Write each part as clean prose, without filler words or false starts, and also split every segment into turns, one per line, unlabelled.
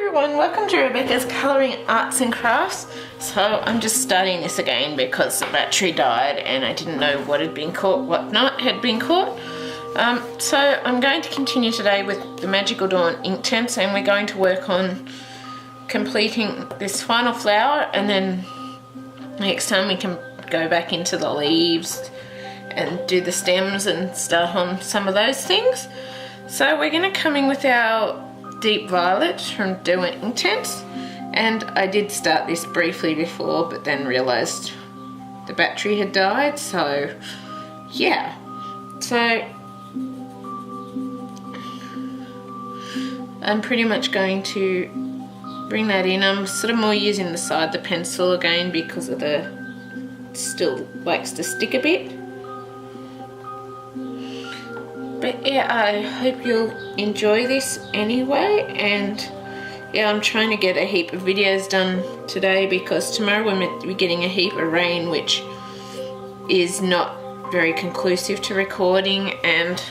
everyone, welcome to Rebecca's Colouring Arts and Crafts. So I'm just starting this again because the battery died and I didn't know what had been caught, what not had been caught. So I'm going to continue today with the Magical Dawn Inktense, and we're going to work on completing this final flower, and then next time we can go back into the leaves and do the stems and start on some of those things. So we're going to come in with our Deep Violet from Derwent Inktense, and I did start this briefly before but then realised the battery had died, so yeah. So I'm pretty much going to bring that in. I'm sort of more using the side of the pencil again because of the, it still likes to stick a bit. But yeah, I hope you'll enjoy this anyway, and yeah, I'm trying to get a heap of videos done today because tomorrow we're meant to be getting a heap of rain, which is not very conclusive to recording, and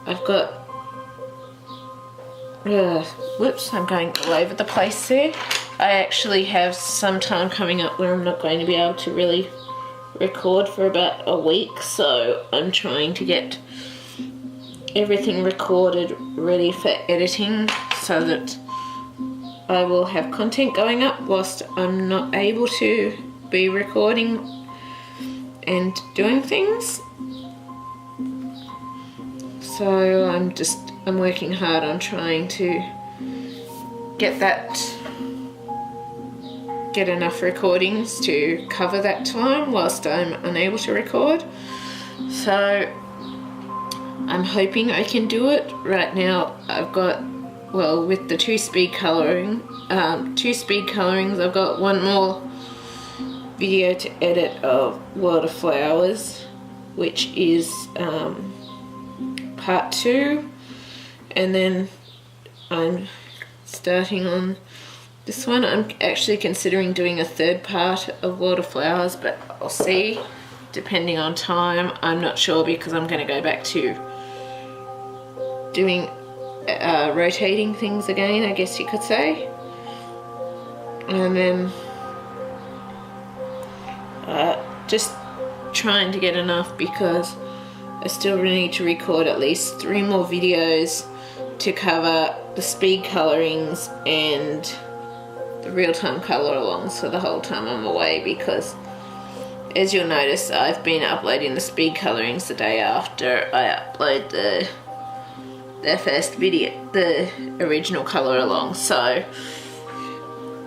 I've got whoops, I'm going all over the place there. I actually have some time coming up where I'm not going to be able to really record for about a week, so I'm trying to get everything recorded ready for editing so that I will have content going up whilst I'm not able to be recording and doing things. So I'm working hard on trying to get enough recordings to cover that time whilst I'm unable to record. So I'm hoping I can do it. Right now I've got, well, with the two speed colorings, I've got one more video to edit of World of Flowers, which is part 2, and then I'm starting on this one. I'm actually considering doing a third part of World of Flowers, but I'll see depending on time. I'm not sure because I'm going to go back to doing rotating things again, I guess you could say, and then just trying to get enough because I still really need to record at least 3 more videos to cover the speed colorings and the real-time color alongs for the whole time I'm away, because as you'll notice I've been uploading the speed colorings the day after I upload the first video, the original color along. So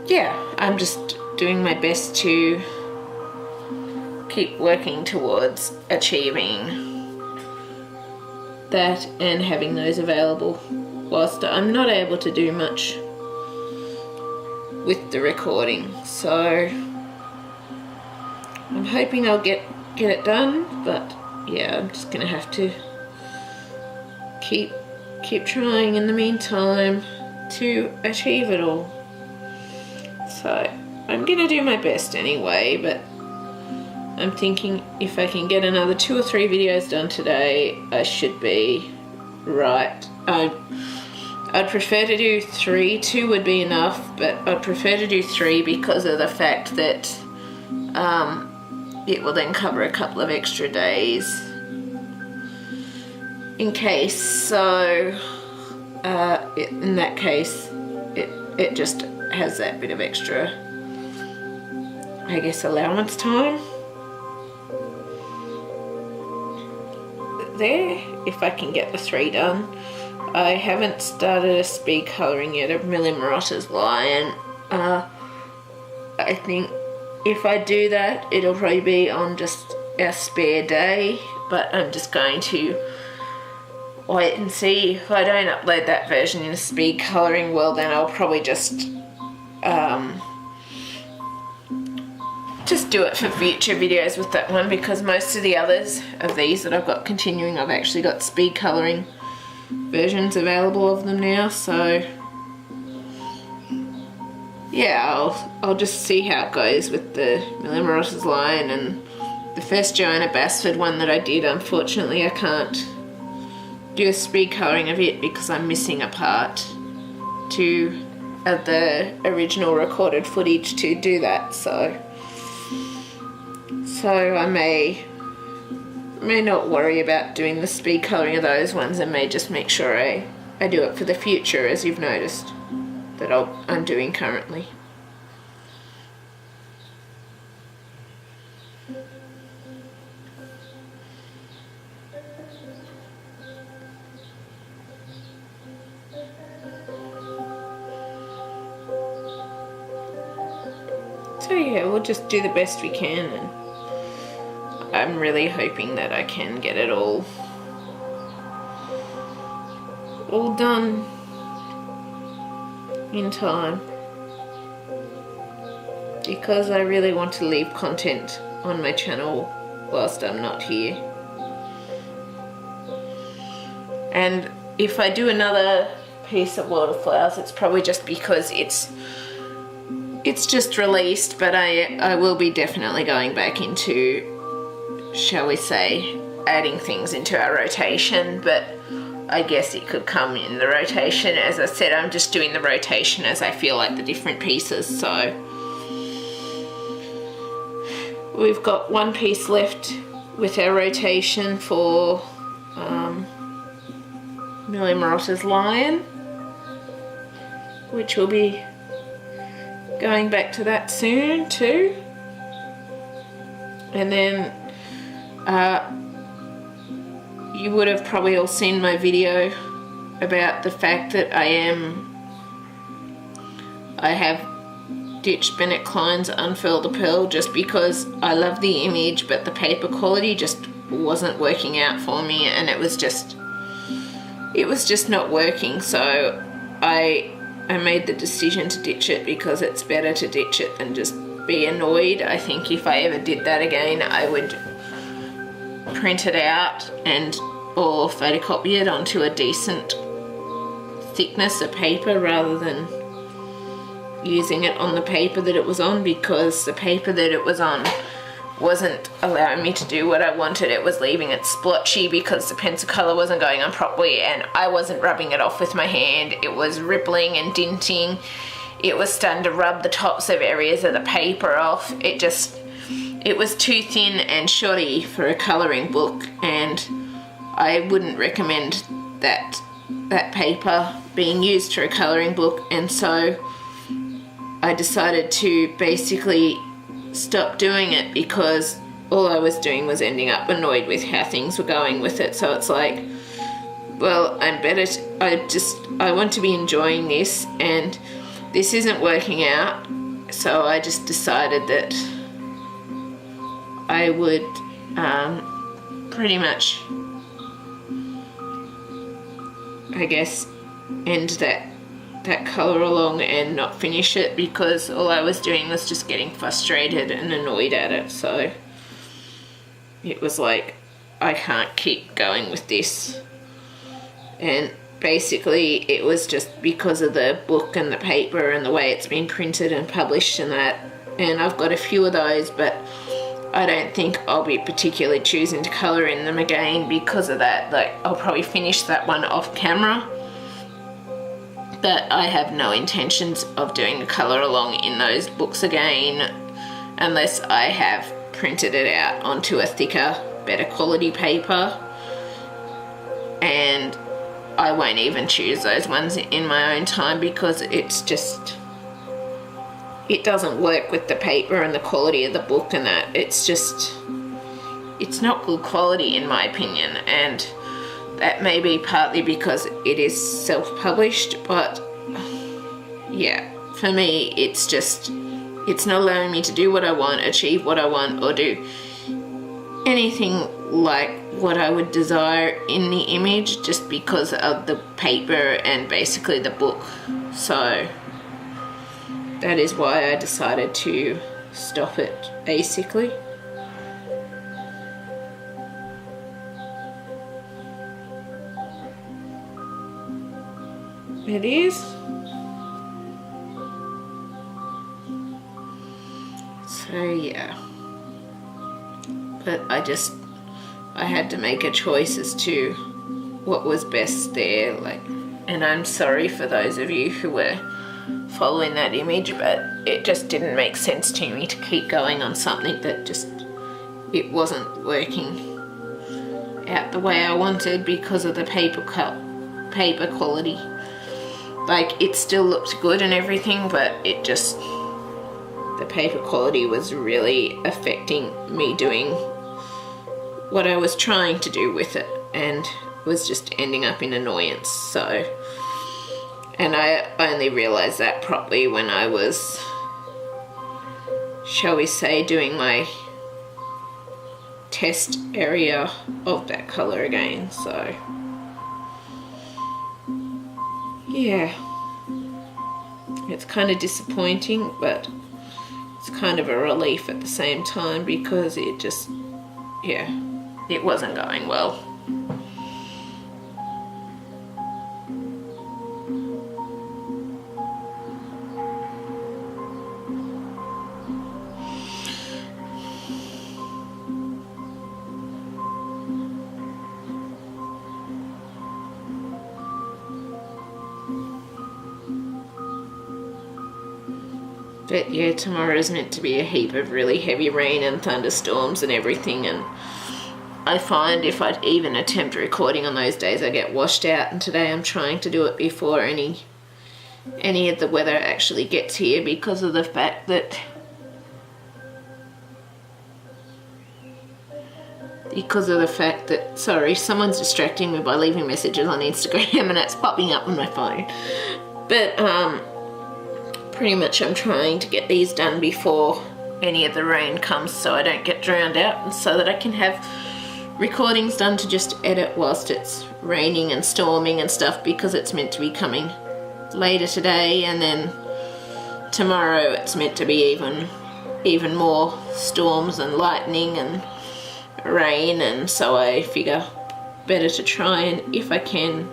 yeah, I'm just doing my best to keep working towards achieving that and having those available whilst I'm not able to do much with the recording. So I'm hoping I'll get it done, but yeah, I'm just gonna have to keep trying in the meantime to achieve it all. So I'm gonna do my best anyway, but I'm thinking if I can get another 2 or 3 videos done today, I should be right. I'd prefer to do 3. 2 would be enough, but I'd prefer to do 3 because of the fact that it will then cover a couple of extra days in case. So in that case it just has that bit of extra, I guess, allowance time there if I can get the 3 done. I haven't started a speed colouring yet of Millie Marotta's Lion. I think if I do that it'll probably be on just a spare day, but I'm just going to wait and see. If I don't upload that version in speed colouring, well then I'll probably just do it for future videos with that one, because most of the others of these that I've got continuing, I've actually got speed colouring versions available of them now. So yeah, I'll just see how it goes with the Millie Marotta's Lion and the first Joanna Basford one that I did. Unfortunately I can't do a speed colouring of it because I'm missing a part to of the original recorded footage to do that, so I may not worry about doing the speed colouring of those ones, and may just make sure I do it for the future, as you've noticed that I'm doing currently. So yeah, we'll just do the best we can, and I'm really hoping that I can get it all done in time, because I really want to leave content on my channel whilst I'm not here. And if I do another piece of World of Flowers, it's probably just because it's just released, but I will be definitely going back into, shall we say, adding things into our rotation, but I guess it could come in the rotation. As I said, I'm just doing the rotation as I feel like the different pieces. So we've got one piece left with our rotation for Millie Marotta's Lion, which will be going back to that soon too. And then you would have probably all seen my video about the fact that I have ditched Bennett Klein's Unfurl the Pearl, just because I love the image, but the paper quality just wasn't working out for me, and it was just not working. So I made the decision to ditch it, because it's better to ditch it than just be annoyed. I think if I ever did that again, I would print it out or photocopy it onto a decent thickness of paper, rather than using it on the paper that it was on, because the paper that it was on wasn't allowing me to do what I wanted. It was leaving it splotchy because the pencil colour wasn't going on properly, and I wasn't rubbing it off with my hand. It was rippling and dinting. It was starting to rub the tops of areas of the paper off. It was too thin and shoddy for a colouring book, and I wouldn't recommend that paper being used for a colouring book. And so I decided to basically stop doing it, because all I was doing was ending up annoyed with how things were going with it. So it's like, well, I want to be enjoying this, and this isn't working out. So I just decided that I would pretty much, I guess, end that colour along and not finish it, because all I was doing was just getting frustrated and annoyed at it. So it was like, I can't keep going with this. And basically it was just because of the book and the paper and the way it's been printed and published and that. And I've got a few of those, but I don't think I'll be particularly choosing to colour in them again because of that. Like, I'll probably finish that one off camera, but I have no intentions of doing a colour along in those books again, unless I have printed it out onto a thicker, better quality paper. And I won't even choose those ones in my own time, because it's just, it doesn't work with the paper and the quality of the book and that. It's just, it's not good quality in my opinion, and that may be partly because it is self-published, but yeah, for me it's just, it's not allowing me to do what I want, achieve what I want, or do anything like what I would desire in the image, just because of the paper and basically the book. So that is why I decided to stop it, basically. It is. So yeah. But I had to make a choice as to what was best there, like, and I'm sorry for those of you who were following that image, but it just didn't make sense to me to keep going on something that just, it wasn't working out the way I wanted because of the paper quality. Like, it still looked good and everything, but it just, the paper quality was really affecting me doing what I was trying to do with it, and was just ending up in annoyance. So, and I only realized that properly when I was, shall we say, doing my test area of that color again. So yeah, it's kind of disappointing, but it's kind of a relief at the same time, because it just, yeah, it wasn't going well. But yeah, tomorrow is meant to be a heap of really heavy rain and thunderstorms and everything, and I find if I even attempt recording on those days I get washed out, and today I'm trying to do it before any of the weather actually gets here, because of the fact that sorry, someone's distracting me by leaving messages on Instagram and it's popping up on my phone. But pretty much I'm trying to get these done before any of the rain comes, so I don't get drowned out, and so that I can have recordings done to just edit whilst it's raining and storming and stuff, because it's meant to be coming later today, and then tomorrow it's meant to be even more storms and lightning and rain, and so I figure better to try and, if I can,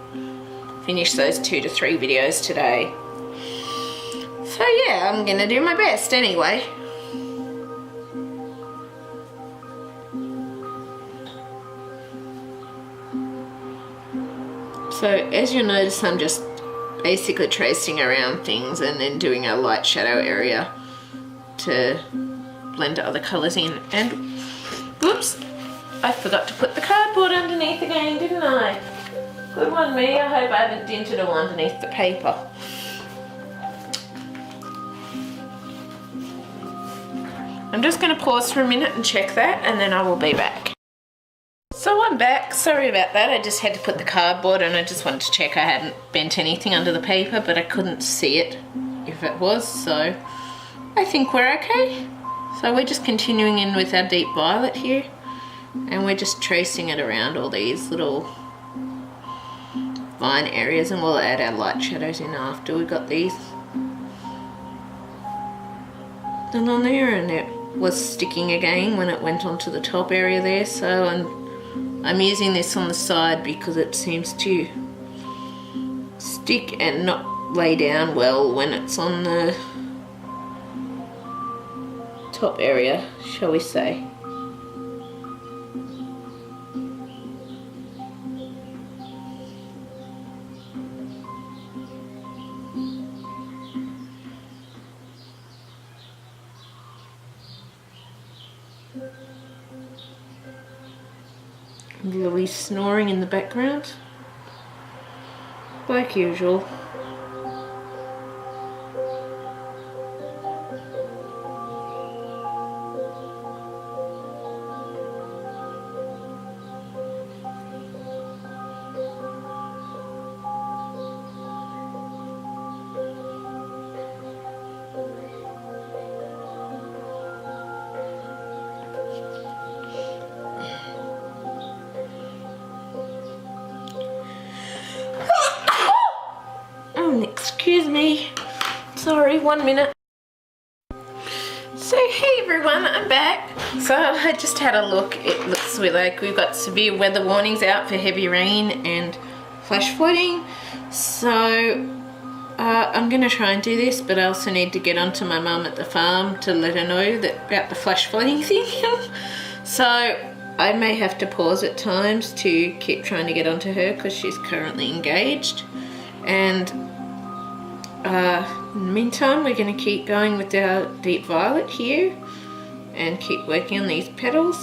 finish those 2 to 3 videos today. So yeah, I'm gonna do my best anyway. So as you'll notice, I'm just basically tracing around things and then doing a light shadow area to blend other colours in. And whoops, I forgot to put the cardboard underneath again, didn't I? Good one me, I hope I haven't dented all underneath the paper. I'm just going to pause for a minute and check that, and then I will be back. So I'm back. Sorry about that. I just had to put the cardboard, and I just wanted to check I hadn't bent anything under the paper, but I couldn't see it if it was, so I think we're okay. So we're just continuing in with our deep violet here, and we're just tracing it around all these little vine areas, and we'll add our light shadows in after we got these done on there, and it was sticking again when it went onto the top area there. So I'm using this on the side because it seems to stick and not lay down well when it's on the top area, shall we say. Lily's snoring in the background, like usual. Excuse me, sorry, 1 minute. So hey everyone, I'm back. So I just had a look. It looks like we've got severe weather warnings out for heavy rain and flash flooding. So I'm gonna try and do this, but I also need to get onto my mum at the farm to let her know that about the flash flooding thing. So I may have to pause at times to keep trying to get onto her because she's currently engaged. And In the meantime, we're going to keep going with our deep violet here and keep working on these petals.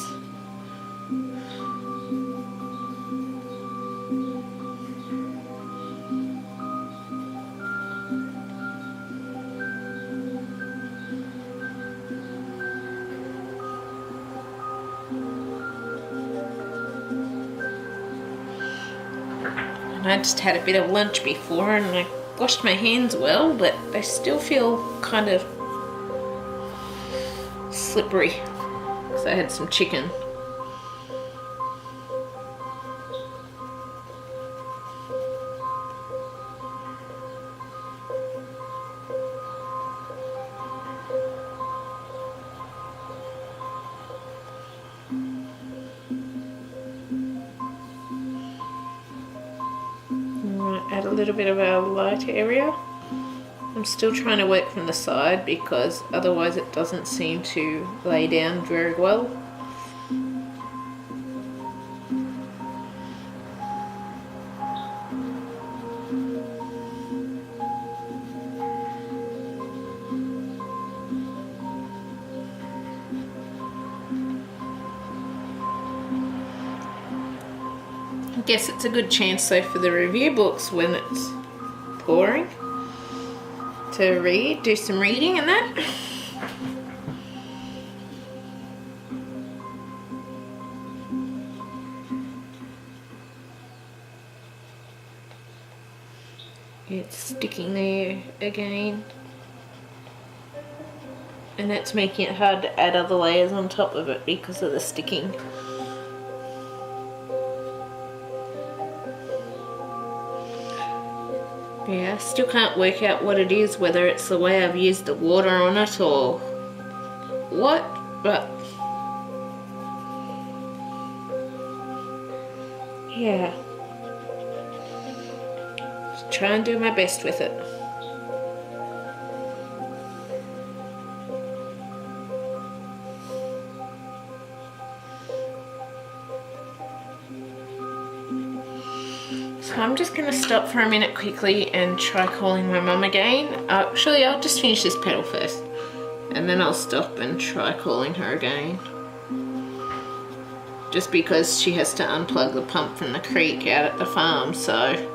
And I just had a bit of lunch before and I washed my hands well, but they still feel kind of slippery because I had some chicken. Add a little bit of our light area. I'm still trying to work from the side because otherwise it doesn't seem to lay down very well. I guess it's a good chance though for the review books when it's pouring to read, do some reading and that. It's sticking there again. And that's making it hard to add other layers on top of it because of the sticking. Yeah, I still can't work out what it is, whether it's the way I've used the water on it or what, but yeah, just try and do my best with it. So I'm just going to stop for a minute quickly and try calling my mum again. Actually, I'll just finish this petal first and then I'll stop and try calling her again. Just because she has to unplug the pump from the creek out at the farm, so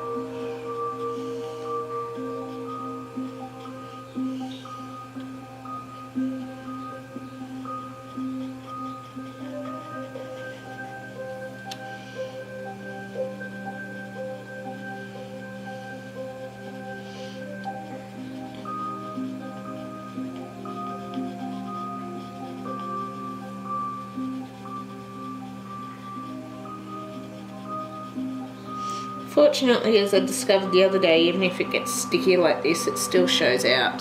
fortunately, as I discovered the other day, even if it gets sticky like this, it still shows out.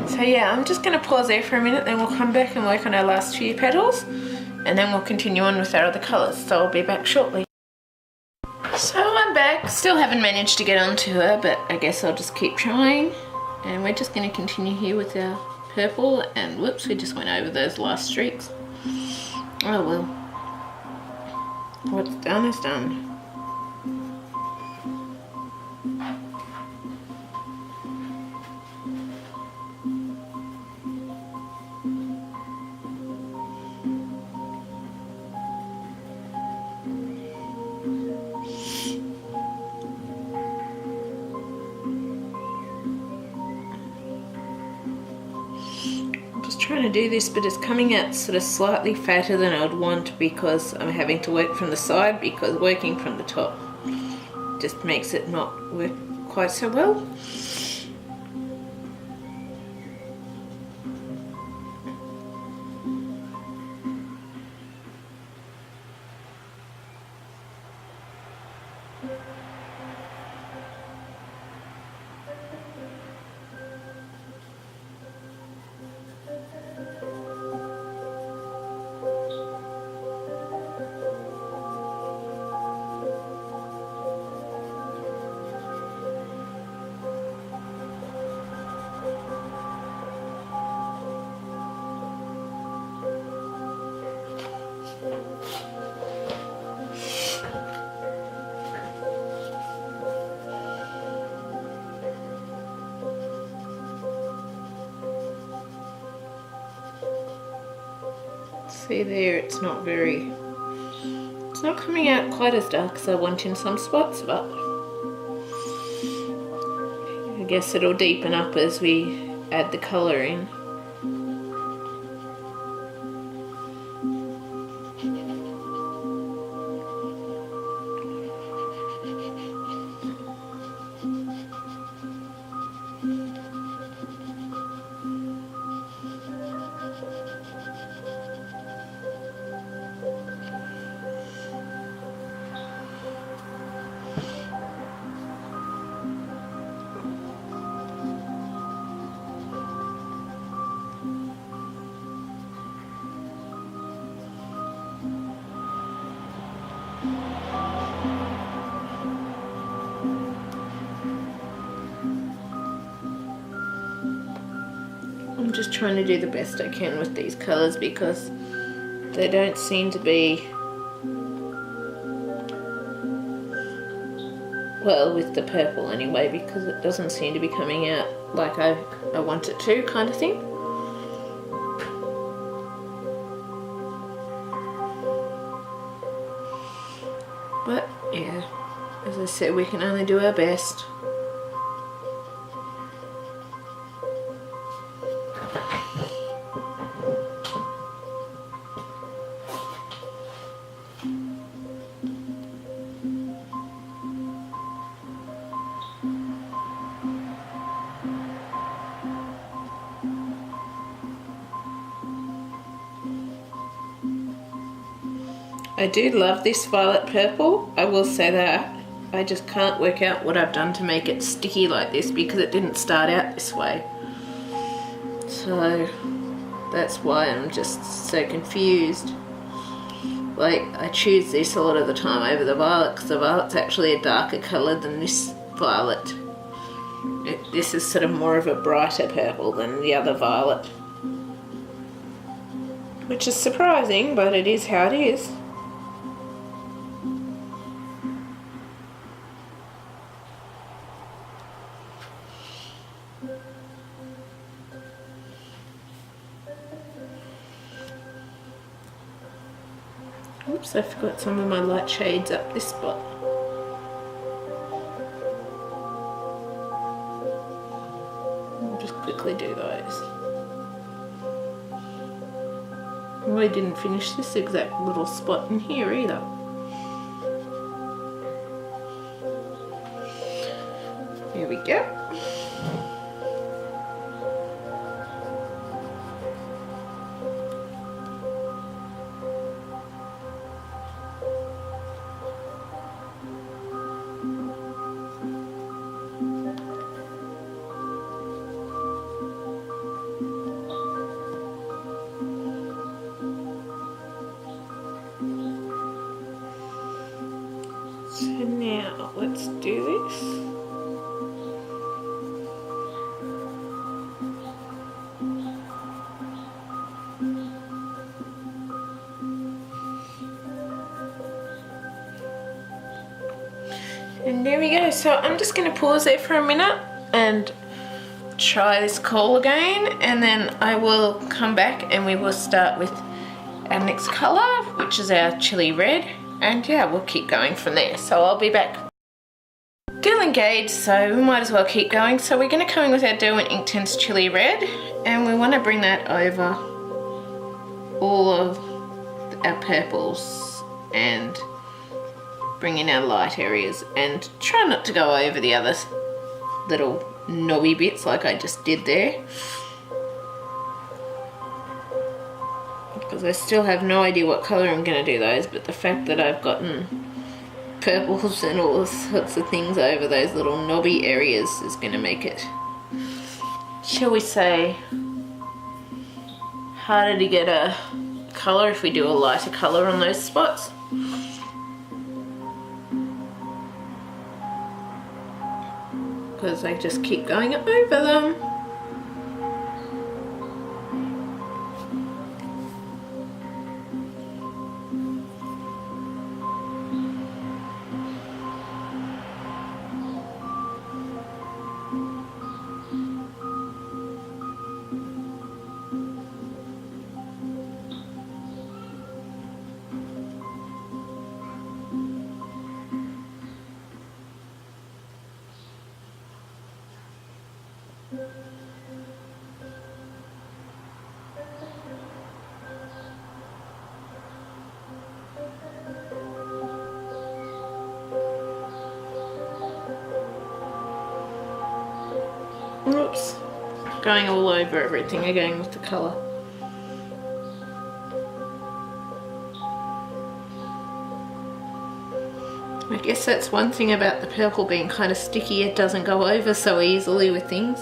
So yeah, I'm just going to pause there for a minute, then we'll come back and work on our last few petals, and then we'll continue on with our other colours. So I'll be back shortly. So I'm back, still haven't managed to get onto her, but I guess I'll just keep trying. And we're just going to continue here with our purple, and whoops, we just went over those last streaks. Oh well. What's done is done. Trying to do this, but it's coming out sort of slightly fatter than I'd want because I'm having to work from the side, because working from the top just makes it not work quite so well. See there, it's not coming out quite as dark as I want in some spots, but I guess it'll deepen up as we add the colour in. I'm just trying to do the best I can with these colours because they don't seem to be, well, with the purple anyway, because it doesn't seem to be coming out like I want it to, kind of thing. But yeah, as I said, we can only do our best. I do love this violet purple, I will say that. I just can't work out what I've done to make it sticky like this because it didn't start out this way. So that's why I'm just so confused. Like, I choose this a lot of the time over the violet because the violet's actually a darker colour than this violet. This is sort of more of a brighter purple than the other violet. Which is surprising, but it is how it is. Oops, I forgot some of my light shades up this spot. I'll just quickly do those. Oh, I didn't finish this exact little spot in here either. Here we go. So now let's do this. And there we go. So I'm just going to pause there for a minute and try this coal again, and then I will come back and we will start with our next colour, which is our Chilli Red. And yeah, we'll keep going from there. So I'll be back. Still engaged, so we might as well keep going. So we're going to come in with our Derwent Inktense Chilli Red, and we want to bring that over all of our purples and bring in our light areas, and try not to go over the other little knobby bits like I just did there. Because I still have no idea what colour I'm going to do those, but the fact that I've gotten purples and all sorts of things over those little knobby areas is going to make it, shall we say, harder to get a colour if we do a lighter colour on those spots. Because I just keep going over them. Oops, going all over everything again with the colour. I guess that's one thing about the purple being kind of sticky, it doesn't go over so easily with things.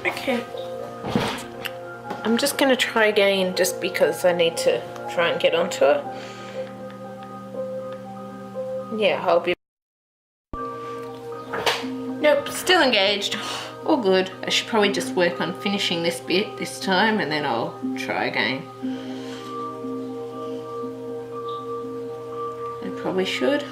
Okay, I'm just going to try again just because I need to try and get onto it. Yeah, I'll be... Nope, still engaged. All good. I should probably just work on finishing this bit this time and then I'll try again. I probably should.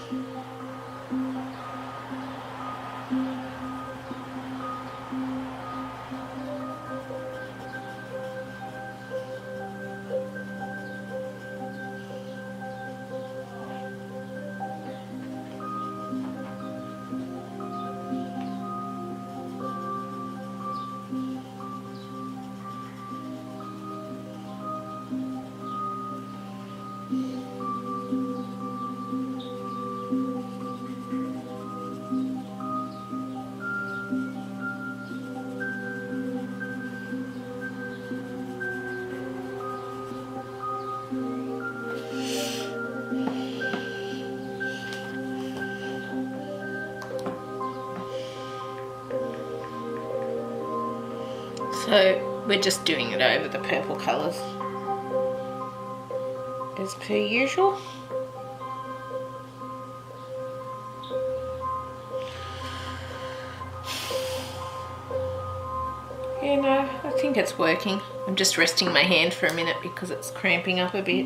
So we're just doing it over the purple colours as per usual. Yeah, no, I think it's working. I'm just resting my hand for a minute because it's cramping up a bit.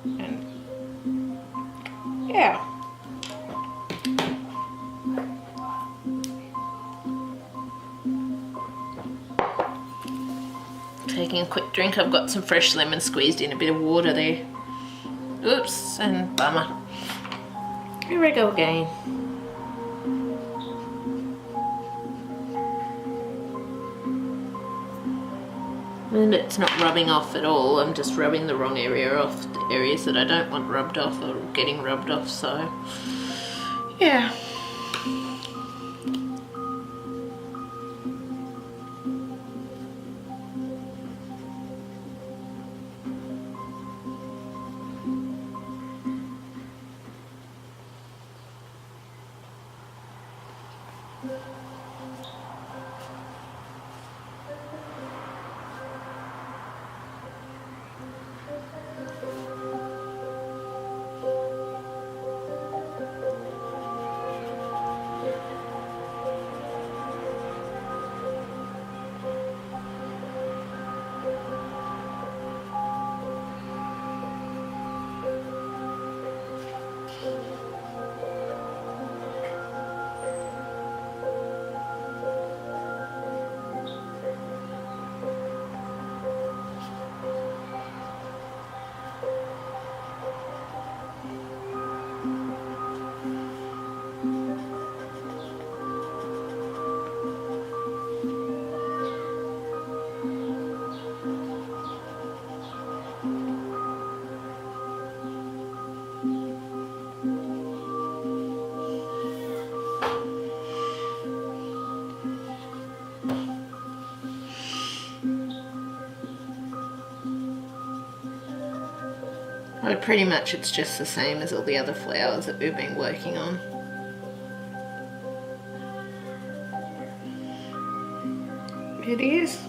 And yeah. Taking a quick drink. I've got some fresh lemon squeezed in a bit of water there. Oops, and bummer. Here I go again. And it's not rubbing off at all. I'm just rubbing the wrong area off, the areas that I don't want rubbed off or getting rubbed off, so yeah. Well, pretty much it's just the same as all the other flowers that we've been working on. It is.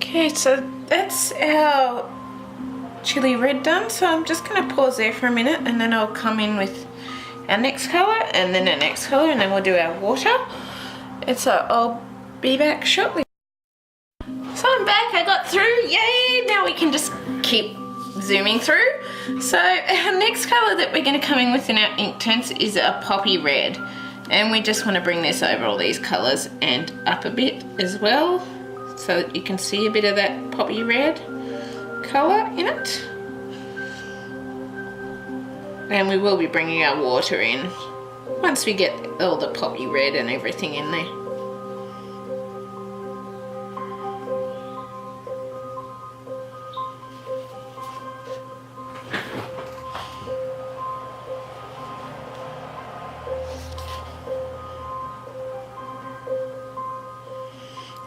Okay, so that's our Chilli Red done, so I'm just going to pause there for a minute and then I'll come in with our next colour and then our next colour and then we'll do our water. And so I'll be back shortly. So I'm back, I got through, yay! Now we can just keep zooming through. So our next colour that we're going to come in with in our Inktense is a poppy red. And we just want to bring this over all these colours and up a bit as well, so that you can see a bit of that poppy red colour in it. And we will be bringing our water in once we get all the poppy red and everything in there.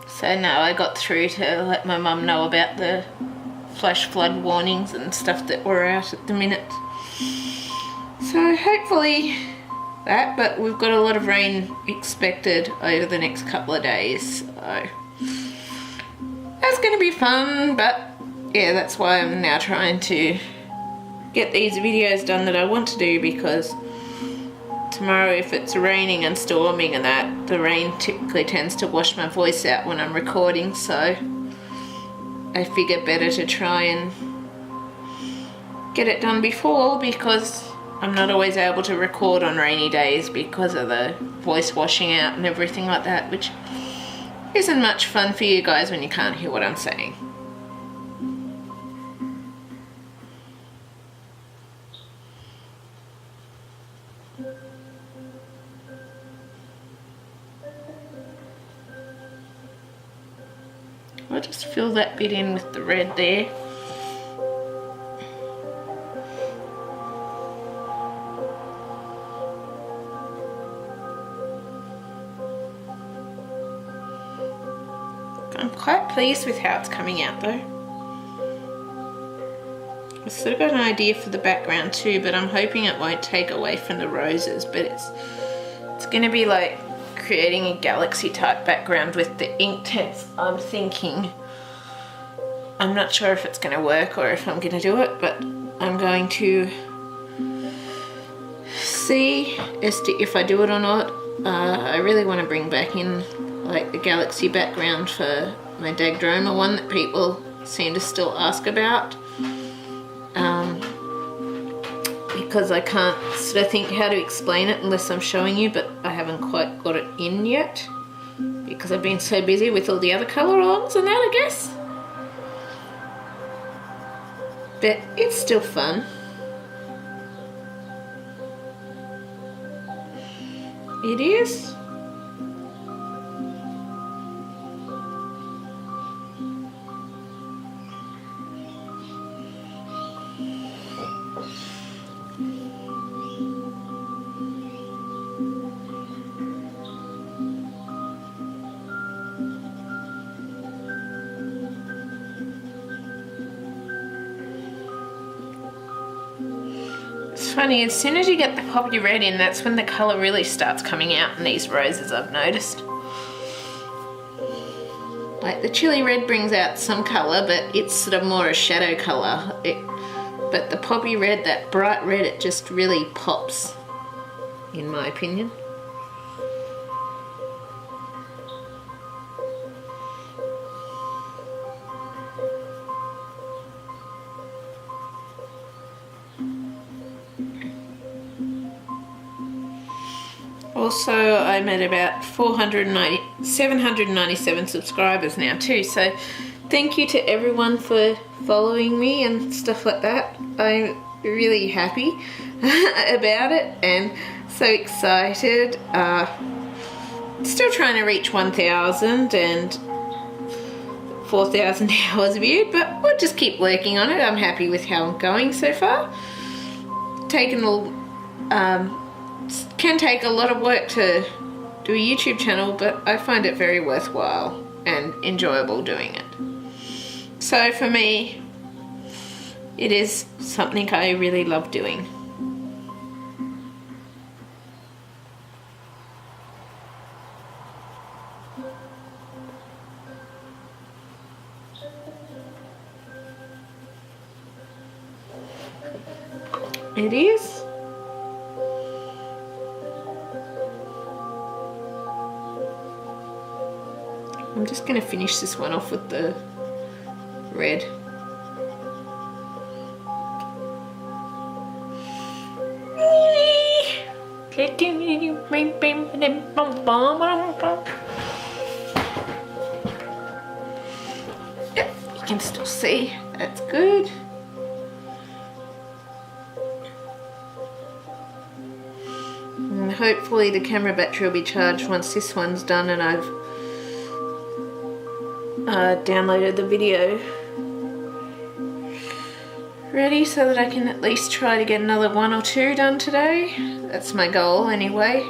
So now I got through to let my mum know about the flash flood warnings and stuff that were out at the minute. So hopefully that, but we've got a lot of rain expected over the next couple of days. So that's going to be fun, but yeah, that's why I'm now trying to get these videos done that I want to do, because tomorrow if it's raining and storming and that, the rain typically tends to wash my voice out when I'm recording, so I figure better to try and get it done before, because I'm not always able to record on rainy days because of the voice washing out and everything like that, which isn't much fun for you guys when you can't hear what I'm saying. I'll just fill that bit in with the red there. I'm quite pleased with how it's coming out though. I've sort of got an idea for the background too, but I'm hoping it won't take away from the roses, but it's going to be like creating a galaxy type background with the Inktense, I'm thinking. I'm not sure if it's going to work or if I'm going to do it, but I'm going to see as to if I do it or not. I really want to bring back in like the galaxy background for my Dagdroma one that people seem to still ask about. Because I can't sort of think how to explain it unless I'm showing you, but I haven't quite got it in yet because I've been so busy with all the other colour alongs and that, I guess. But it's still fun. It is. It's funny, as soon as you get the poppy red in, that's when the colour really starts coming out in these roses, I've noticed. Like the Chilli Red brings out some colour, but it's sort of more a shadow colour. But the poppy red, that bright red, it just really pops, in my opinion. Also, I'm at about 797 subscribers now too, so thank you to everyone for following me and stuff like that. I'm really happy about it and so excited. Still trying to reach 1,000 and 4,000 hours viewed, but we'll just keep working on it. I'm happy with how I'm going so far. Can take a lot of work to do a YouTube channel, but I find it very worthwhile and enjoyable doing it. So for me, it is something I really love doing. It is. I'm just going to finish this one off with the red. Yep, you can still see. That's good. And hopefully the camera battery will be charged once this one's done and I've downloaded the video ready so that I can at least try to get another 1 or 2 done today. That's my goal anyway.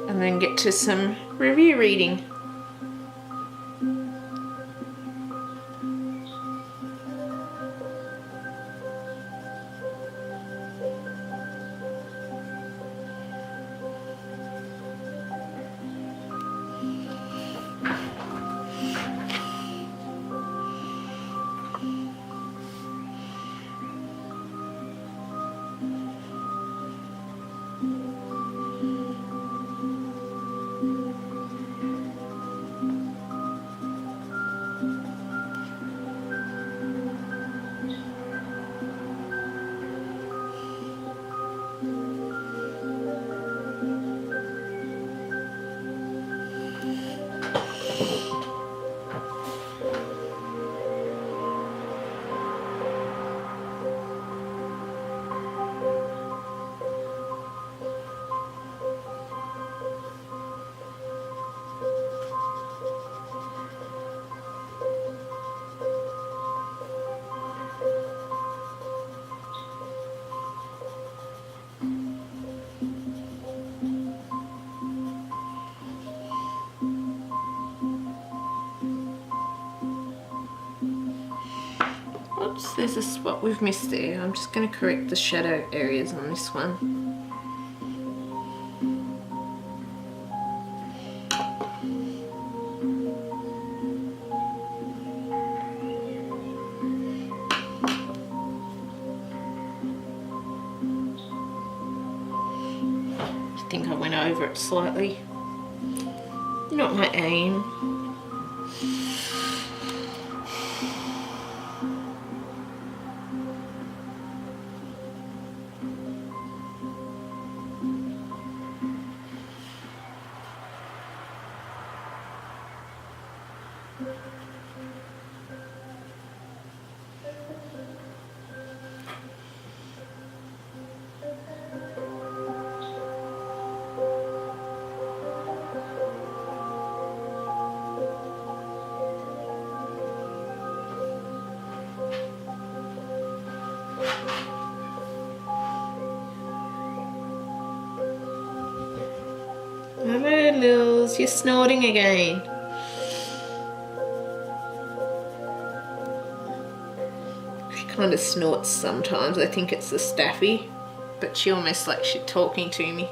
And then get to some review reading. Whoops, there's a spot we've missed there. I'm just going to correct the shadow areas on this one. I think I went over it slightly. Not my aim. Hello, Lils, you're snorting again. She kind of snorts sometimes. I think it's the Staffy, but she almost like she's talking to me.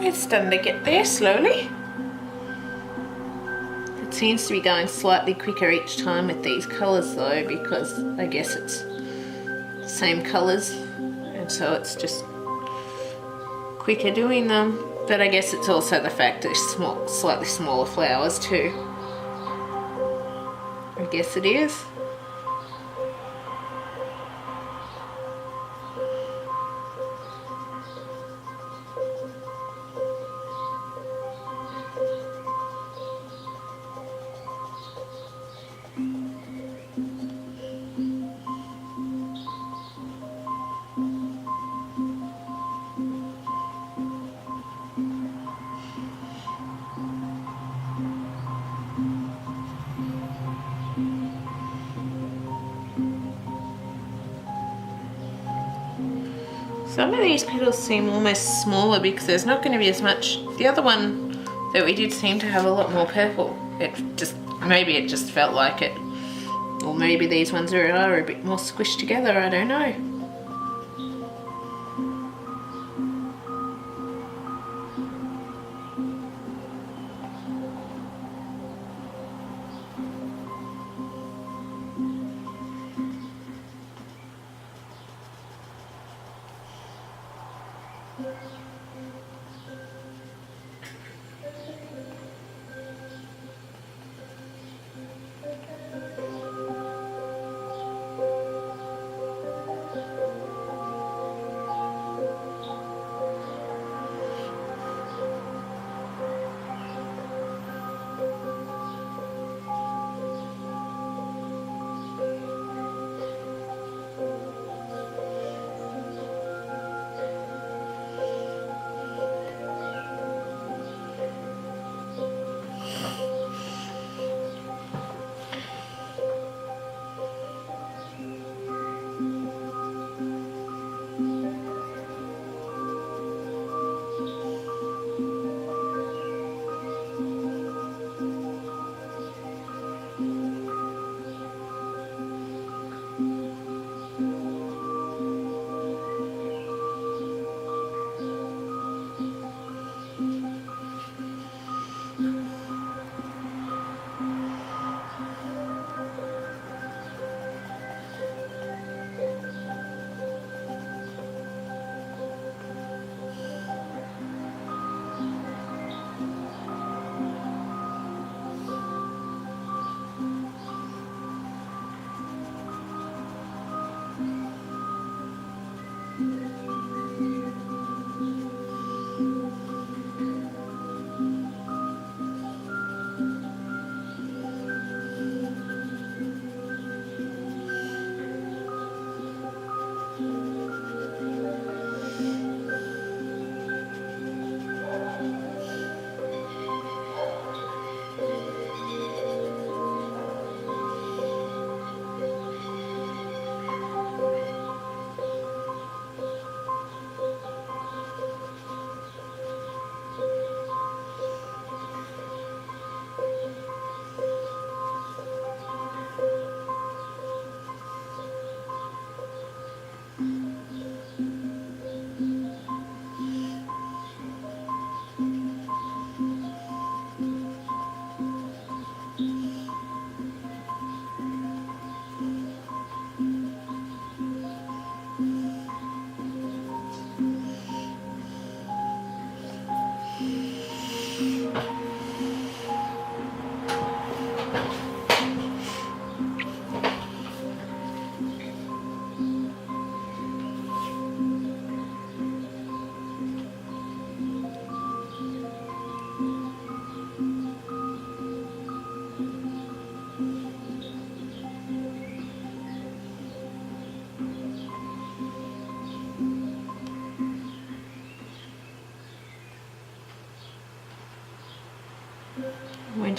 It's starting to get there slowly. It seems to be going slightly quicker each time with these colours though, because I guess it's the same colours and so it's just quicker doing them. But I guess it's also the fact that it's small, slightly smaller flowers too. I guess it is. Some of these petals seem almost smaller because there's not going to be as much. The other one that we did seem to have a lot more purple. Maybe it just felt like it. Or maybe these ones are a bit more squished together, I don't know.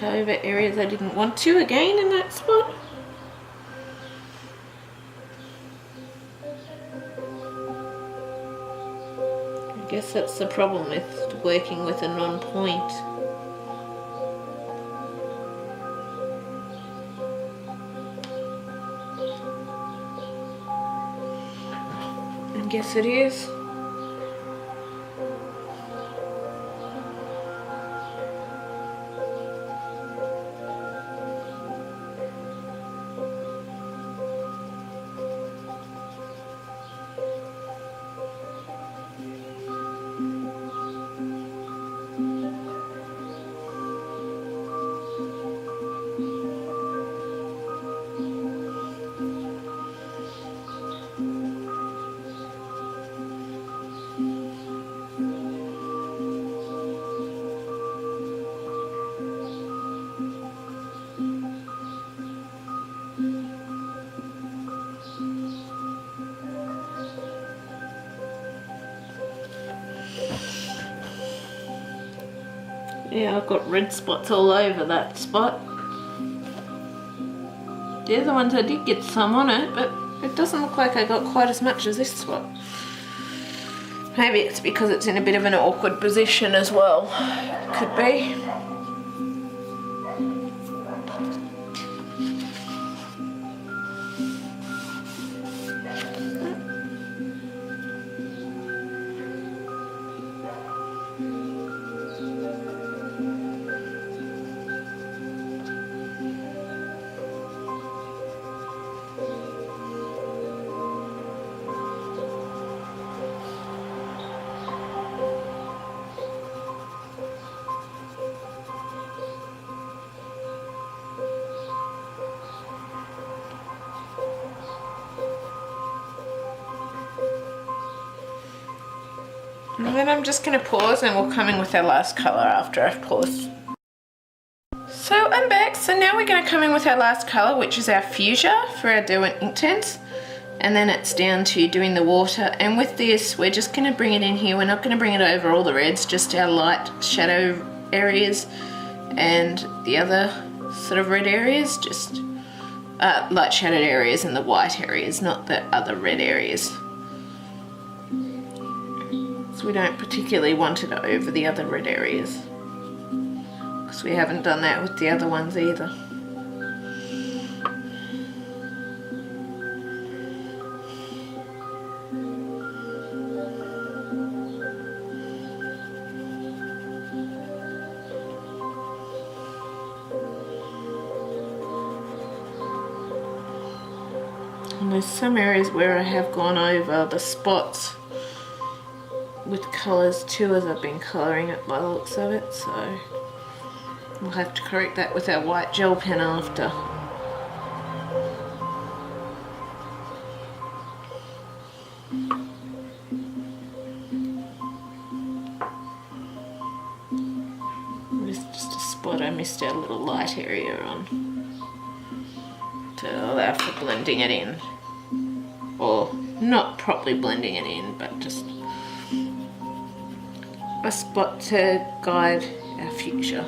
went over areas I didn't want to again in that spot. I guess that's the problem with working with a non-point. I guess it is. Yeah, I've got red spots all over that spot. The other ones I did get some on it, but it doesn't look like I got quite as much as this spot. Maybe it's because it's in a bit of an awkward position as well. Could be. And then I'm just going to pause and we'll come in with our last colour after I've paused. So I'm back, so now we're going to come in with our last colour, which is our Fuchsia for our Derwent Inktense. And then it's down to doing the water, and with this we're just going to bring it in here. We're not going to bring it over all the reds, just our light shadow areas and the other sort of red areas, just light shadowed areas and the white areas, not the other red areas. We don't particularly want it over the other red areas because we haven't done that with the other ones either. And there's some areas where I have gone over the spots with colours too as I've been colouring it by the looks of it, so we'll have to correct that with our white gel pen after. There's just a spot I missed our little light area on to allow for blending it in, or not properly blending it in, but just a spot to guide our Fuchsia.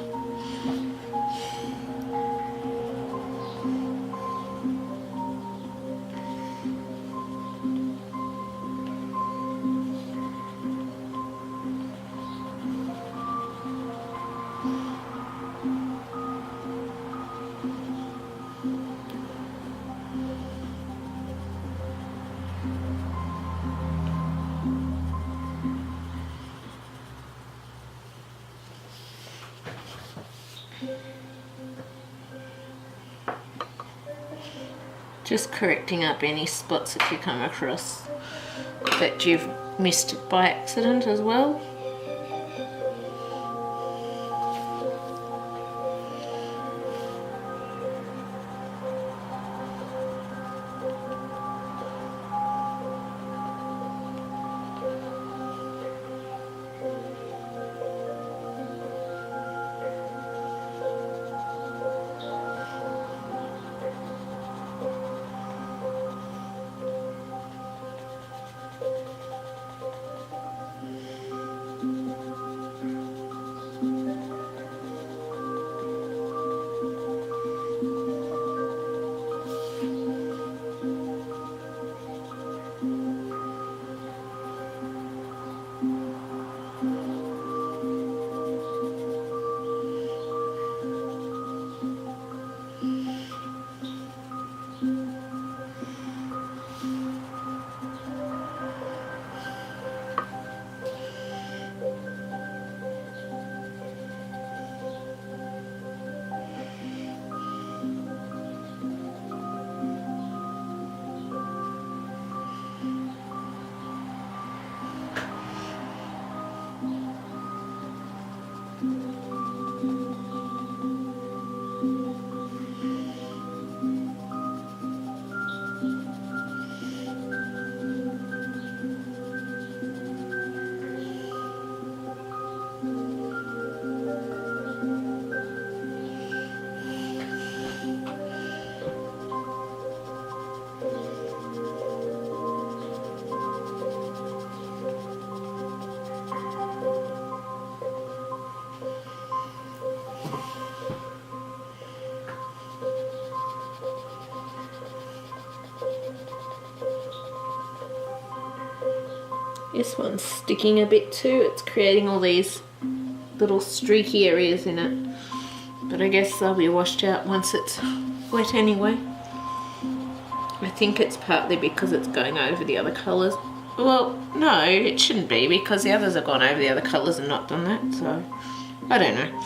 Just correcting up any spots that you come across that you've missed by accident as well. This one's sticking a bit too. It's creating all these little streaky areas in it. But I guess they'll be washed out once it's wet anyway. I think it's partly because it's going over the other colours. Well, no, it shouldn't be because the others have gone over the other colours and not done that, so I don't know.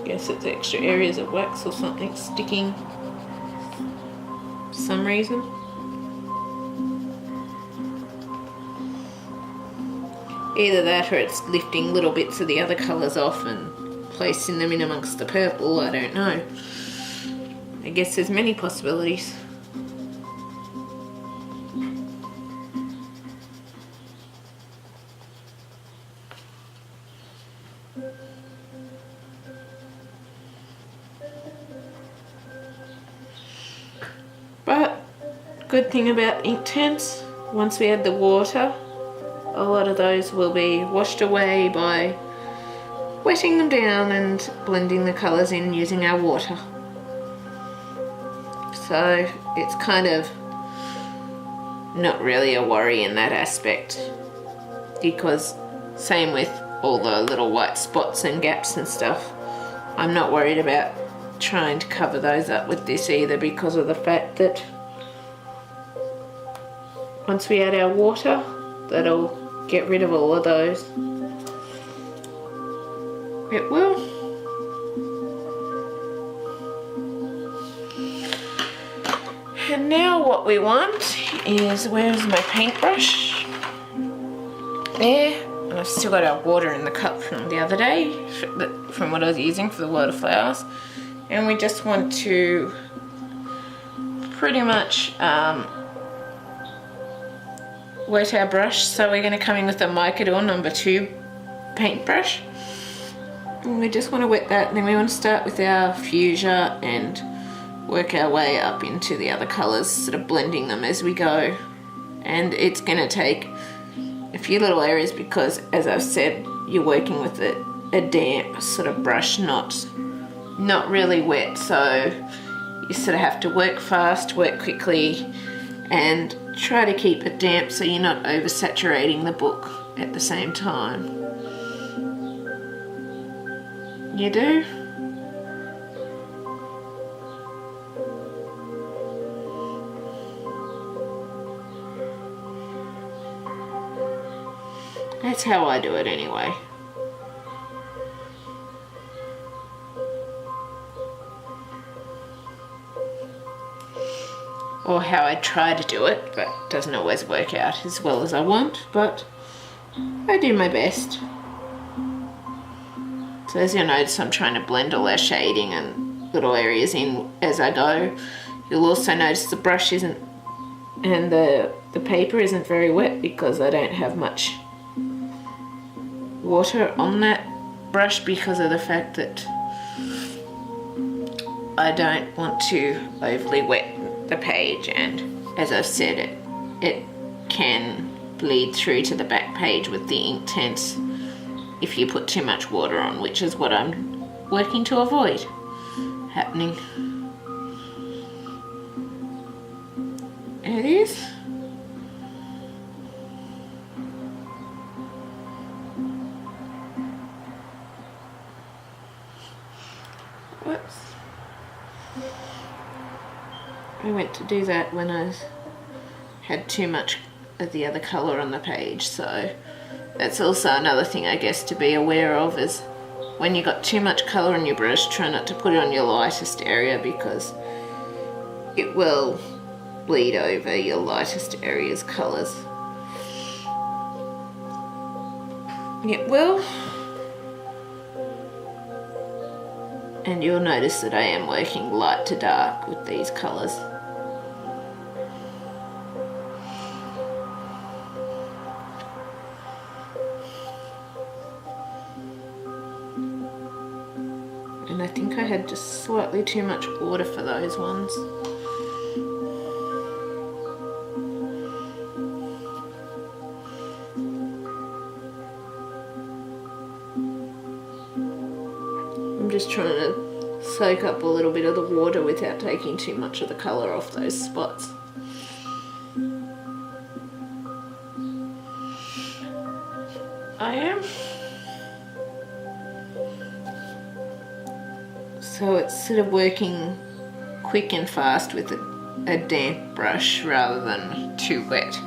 Guess it's extra areas of wax or something sticking for some reason. Either that or it's lifting little bits of the other colours off and placing them in amongst the purple, I don't know. I guess there's many possibilities. But good thing about Inktense, once we add the water, a lot of those will be washed away by wetting them down and blending the colours in using our water. So it's kind of not really a worry in that aspect, because same with all the little white spots and gaps and stuff. I'm not worried about trying to cover those up with this either, because of the fact that once we add our water, that'll get rid of all of those. It will. And now what we want is, where's my paintbrush? There. And I've still got our water in the cup from the other day, from what I was using for the waterflowers. And we just want to pretty much wet our brush. So we're going to come in with a Micador number 2 paintbrush. And we just want to wet that, and then we want to start with our Fuchsia and work our way up into the other colours, sort of blending them as we go. And it's going to take a few little areas because, as I've said, you're working with a damp sort of brush, not really wet, so you sort of have to work fast, work quickly, and try to keep it damp so you're not oversaturating the book at the same time. You do? That's how I do it anyway. Or how I try to do it, but it doesn't always work out as well as I want, but I do my best. So as you'll notice, I'm trying to blend all our shading and little areas in as I go. You'll also notice the brush isn't, and the paper isn't very wet because I don't have much water on that brush, because of the fact that I don't want to overly wet the page, and as I've said, it can bleed through to the back page with the Inktense if you put too much water on, which is what I'm working to avoid happening. It is. Whoops. I went to do that when I had too much of the other colour on the page, so that's also another thing I guess to be aware of, is when you got too much colour on your brush, try not to put it on your lightest area, because it will bleed over your lightest area's colours. It will. And you'll notice that I am working light to dark with these colours. And I think I had just slightly too much water for those ones. I'm just trying to soak up a little bit of the water without taking too much of the colour off those spots. I am. So it's sort of working quick and fast with a damp brush rather than too wet.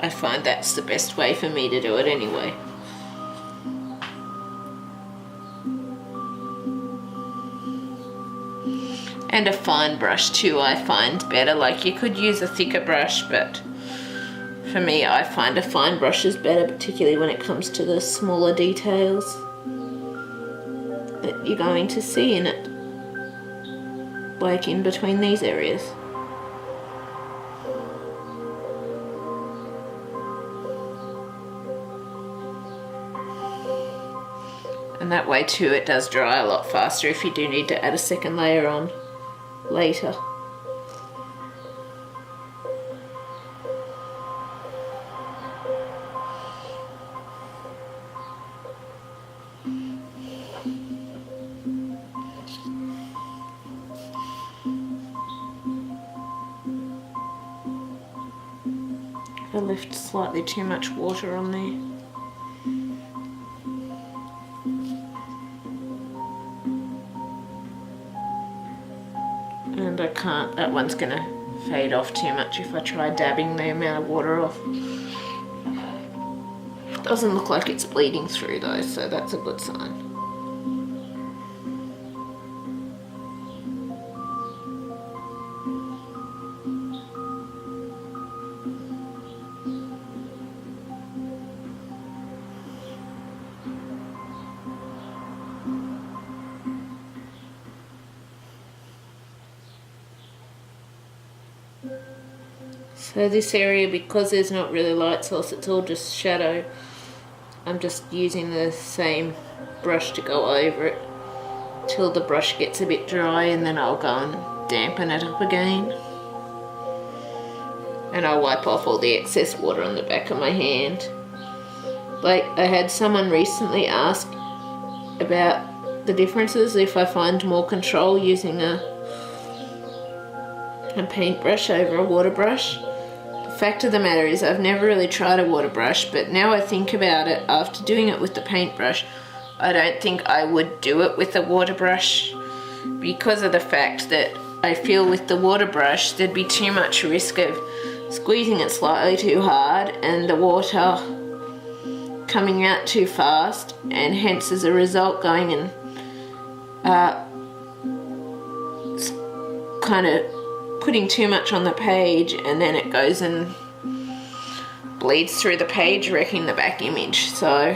I find that's the best way for me to do it anyway. And a fine brush too I find better. Like, you could use a thicker brush, but for me I find a fine brush is better, particularly when it comes to the smaller details that you're going to see in it, like in between these areas. And that way too it does dry a lot faster if you do need to add a second layer on later. I left slightly too much water on there. And I can't, that one's gonna fade off too much if I try dabbing the amount of water off. Doesn't look like it's bleeding through though, so that's a good sign. So this area, because there's not really light source, it's all just shadow. I'm just using the same brush to go over it till the brush gets a bit dry, and then I'll go and dampen it up again. And I'll wipe off all the excess water on the back of my hand. Like, I had someone recently ask about the differences if I find more control using a paintbrush over a water brush. The fact of the matter is I've never really tried a water brush, but now I think about it, after doing it with the paintbrush, I don't think I would do it with a water brush, because of the fact that I feel with the water brush there'd be too much risk of squeezing it slightly too hard and the water coming out too fast, and hence as a result going and kind of putting too much on the page, and then it goes and bleeds through the page, wrecking the back image. So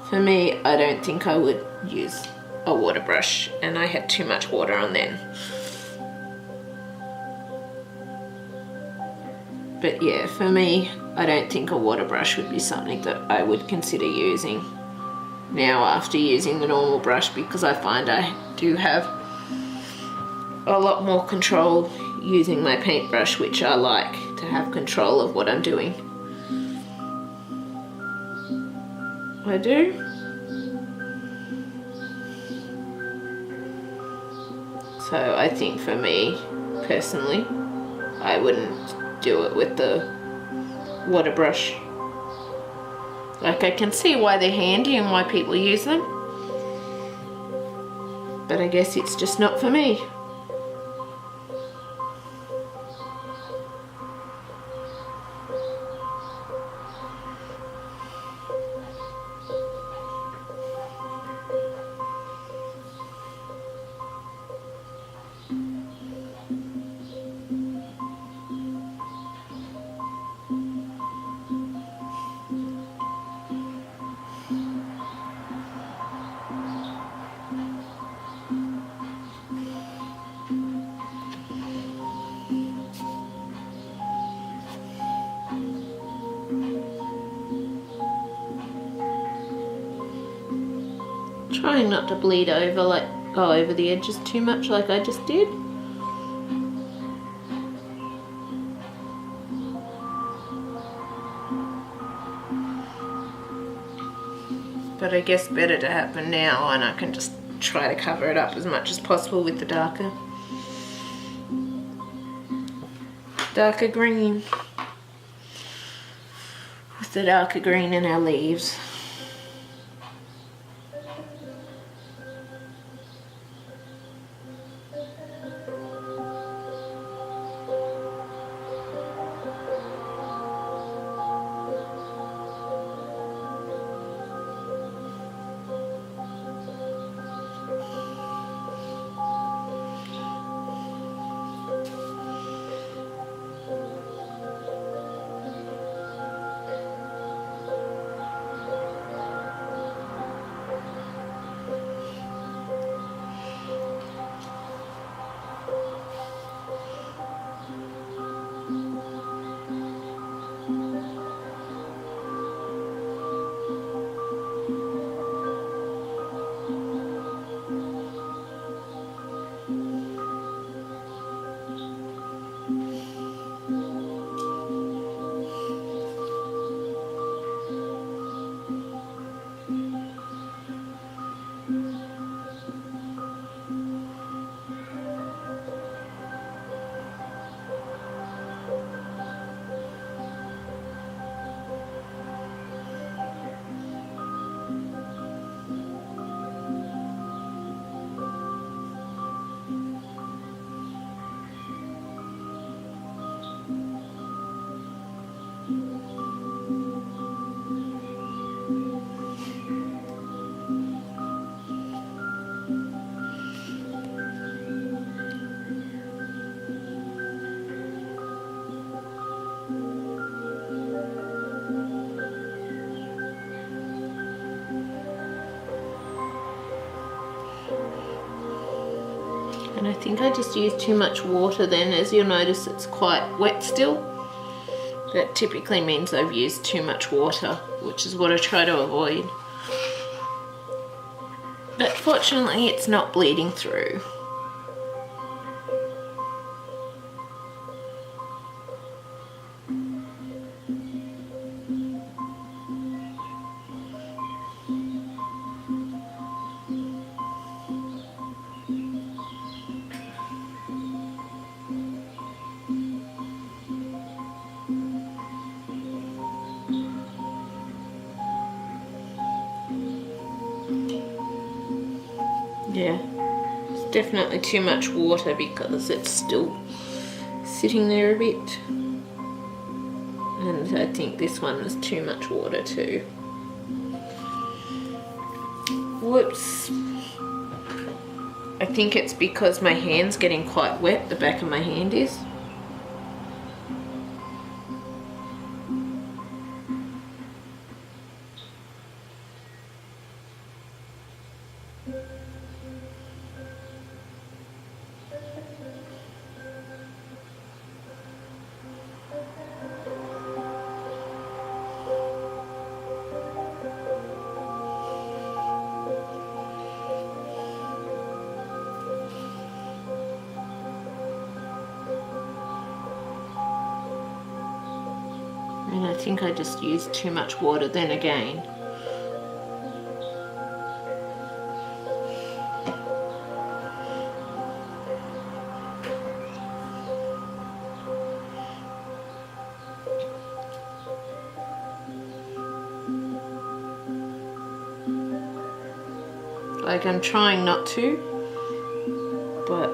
for me, I don't think I would use a water brush, and I had too much water on then. But yeah, for me, I don't think a water brush would be something that I would consider using now after using the normal brush, because I find I do have a lot more control using my paintbrush, which I like to have control of what I'm doing. I do. So I think for me, personally, I wouldn't do it with the water brush. Like, I can see why they're handy and why people use them, but I guess it's just not for me. Trying not to bleed over, like go over the edges too much like I just did. But I guess better to happen now, and I can just try to cover it up as much as possible with the darker green. With the darker green in our leaves. And I think I just used too much water then. As you'll notice, it's quite wet still. That typically means I've used too much water, which is what I try to avoid. But fortunately, it's not bleeding through. Yeah, it's definitely too much water because it's still sitting there a bit. And I think this one was too much water too. Whoops. I think it's because my hand's getting quite wet, the back of my hand is. And I think I just used too much water then again. Like, I'm trying not to, but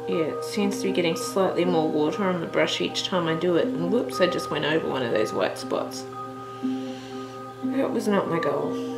yeah, it seems to be getting slightly more water on the brush each time I do it. And whoops, I just went over one of those white spots. That was not my goal.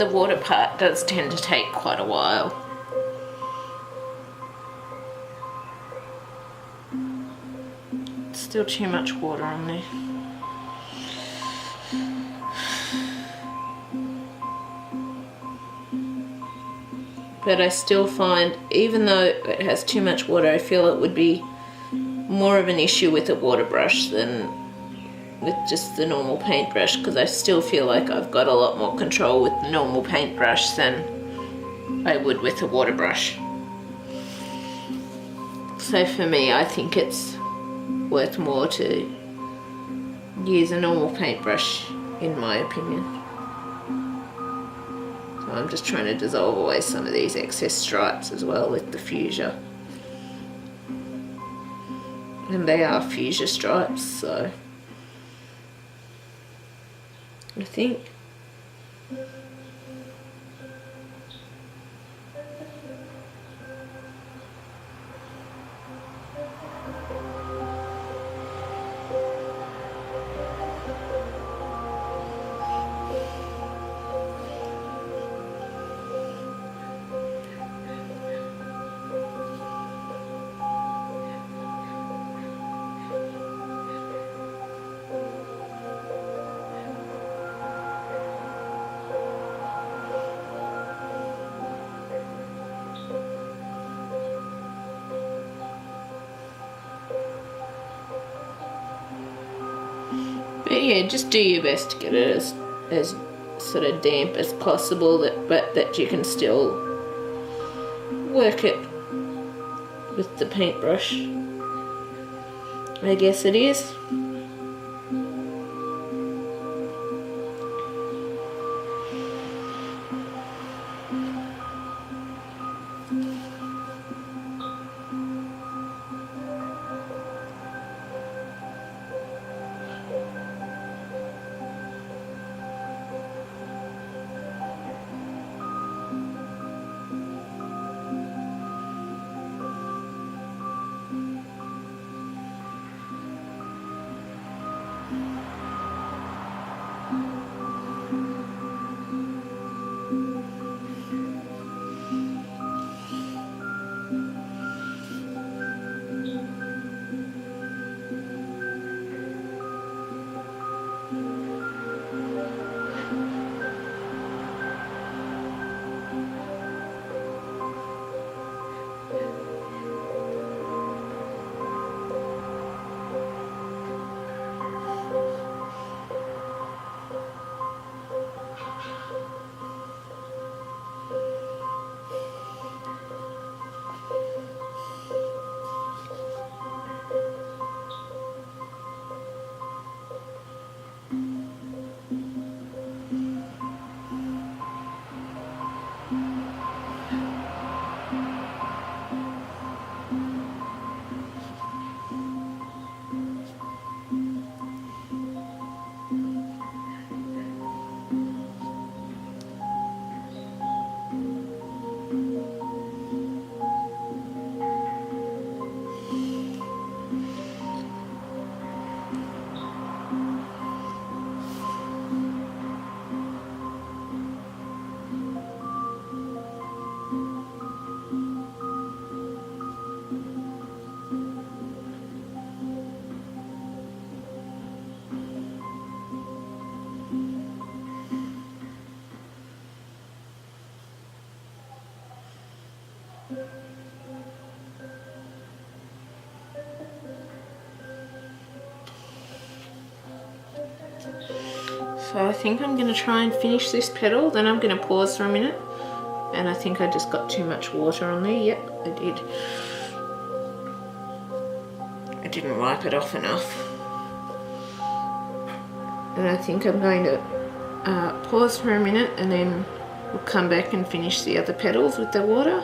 the water part does tend to take quite a while. Still too much water on there. But I still find, even though it has too much water, I feel it would be more of an issue with a water brush than with just the normal paintbrush, because I still feel like I've got a lot more control with the normal paintbrush than I would with a water brush. So for me, I think it's worth more to use a normal paintbrush, in my opinion. So I'm just trying to dissolve away some of these excess stripes as well with the Fuchsia. And they are Fuchsia stripes, so I think but yeah, just do your best to get it as sort of damp as possible, but that you can still work it with the paintbrush, I guess it is. So I think I'm going to try and finish this petal, then I'm going to pause for a minute. And I think I just got too much water on there. Yep, I did. I didn't wipe it off enough. And I think I'm going to pause for a minute and then we'll come back and finish the other petals with the water.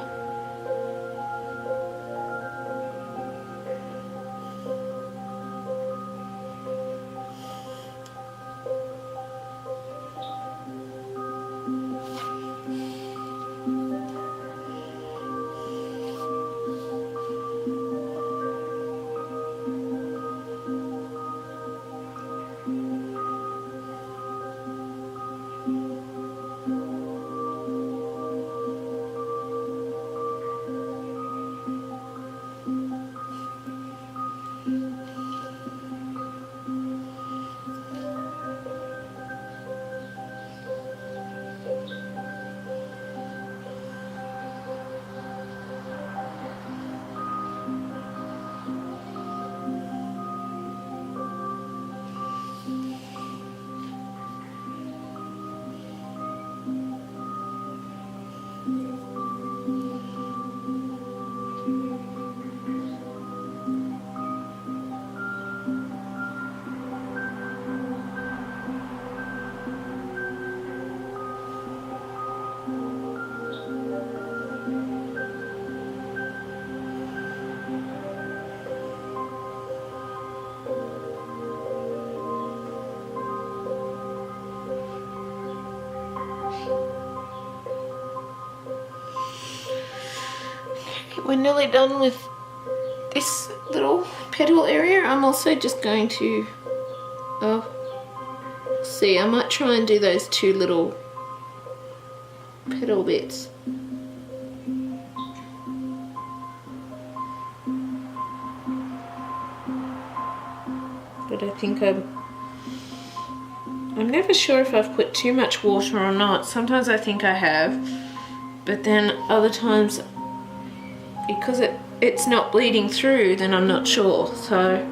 we're nearly done with this little petal area. I'm also just going to, see, I might try and do those two little petal bits. But I think I'm never sure if I've put too much water or not. Sometimes I think I have, but then other times, because it's not bleeding through, then I'm not sure. So,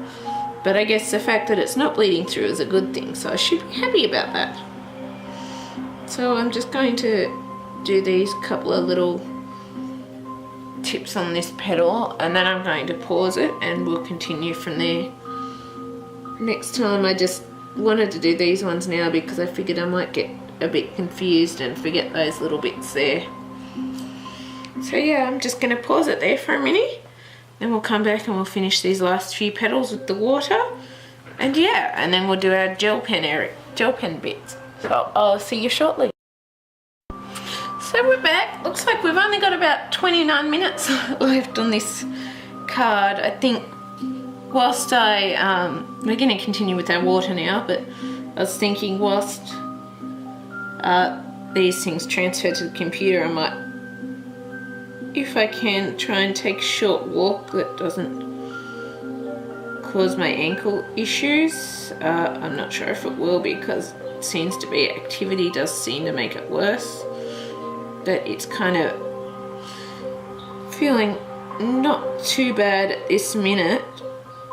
but I guess the fact that it's not bleeding through is a good thing, so I should be happy about that. So I'm just going to do these couple of little tips on this petal, and then I'm going to pause it and we'll continue from there. Next time I just wanted to do these ones now because I figured I might get a bit confused and forget those little bits there. So yeah, I'm just going to pause it there for a minute, then we'll come back and we'll finish these last few petals with the water, and yeah, and then we'll do our gel pen bits. So I'll see you shortly. So we're back. Looks like we've only got about 29 minutes left on this card. I think whilst we're going to continue with our water now, but I was thinking whilst these things transfer to the computer, I might, if I can, try and take a short walk that doesn't cause my ankle issues. I'm not sure if it will, because it seems to be, activity does seem to make it worse. But it's kind of feeling not too bad at this minute,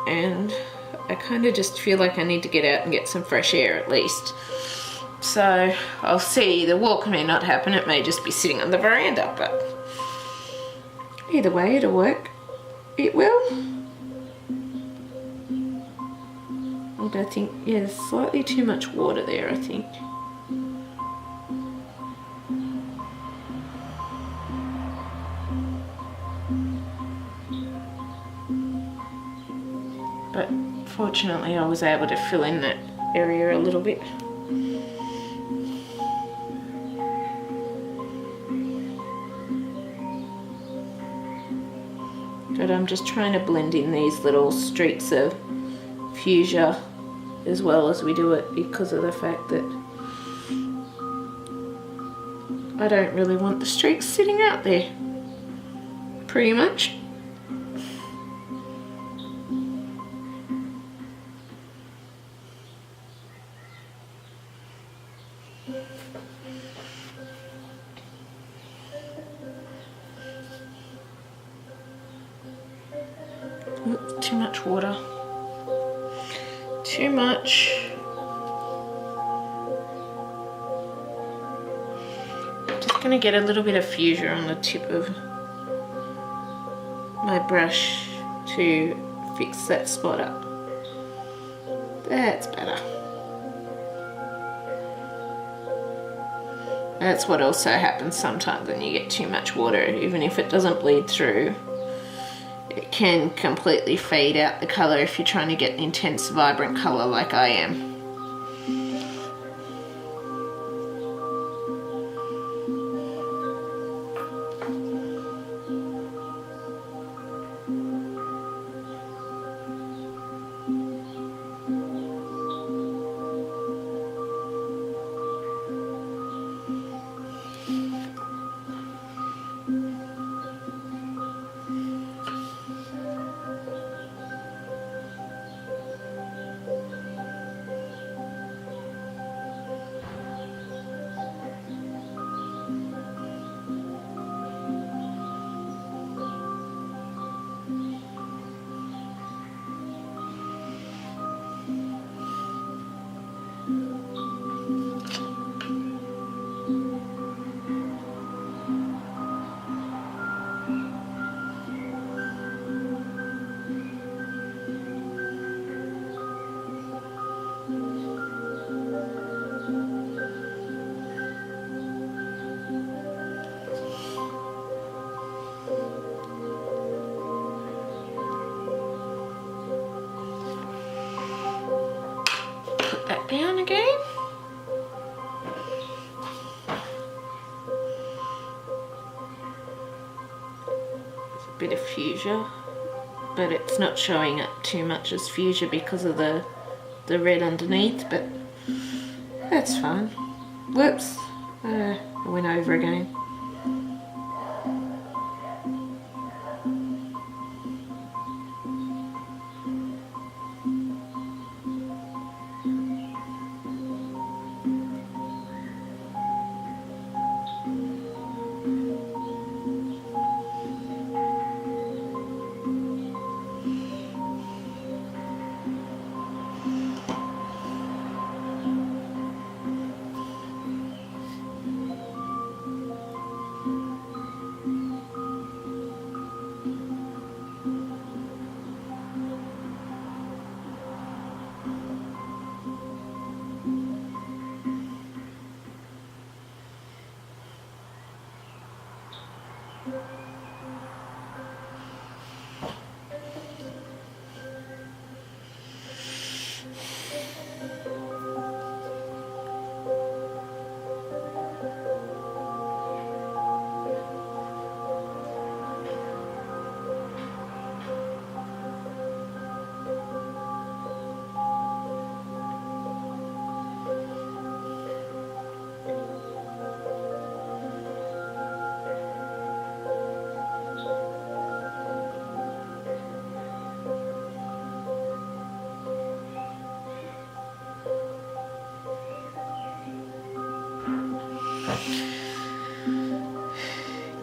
and I kind of just feel like I need to get out and get some fresh air at least. So I'll see. The walk may not happen, it may just be sitting on the veranda, but either way it'll work. It will. And I think, yeah, there's slightly too much water there, I think. But fortunately I was able to fill in that area a little bit. But I'm just trying to blend in these little streaks of fuchsia as well as we do it, because of the fact that I don't really want the streaks sitting out there, pretty much. Too much water. Too much. Just gonna get a little bit of fuchsia on the tip of my brush to fix that spot up. That's better. That's what also happens sometimes when you get too much water. Even if it doesn't bleed through, it can completely fade out the colour if you're trying to get an intense, vibrant colour like I am. Down again. It's a bit of fuchsia, but it's not showing it too much as fuchsia because of the red underneath, but that's fine. Whoops, I went over again.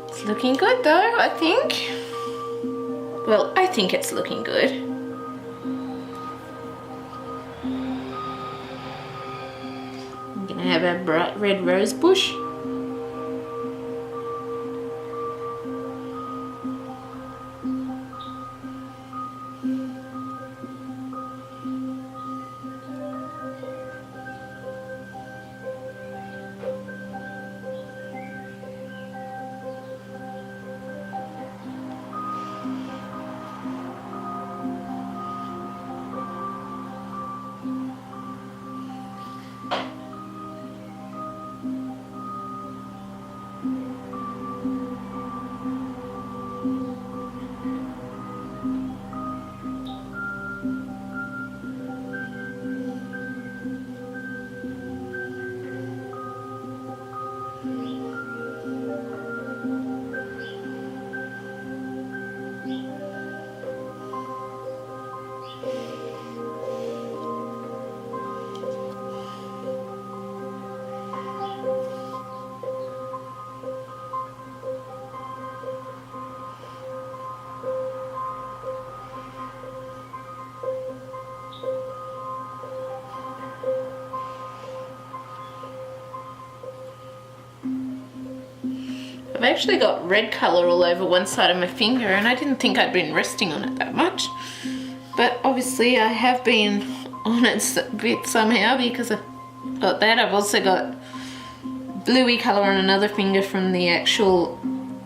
It's looking good though, I think. Well, I think it's looking good. I'm gonna have a bright red rose bush. I've actually got red colour all over one side of my finger, and I didn't think I'd been resting on it that much. But obviously I have been on it a bit somehow because I've got that. I've also got bluey colour on another finger from the actual,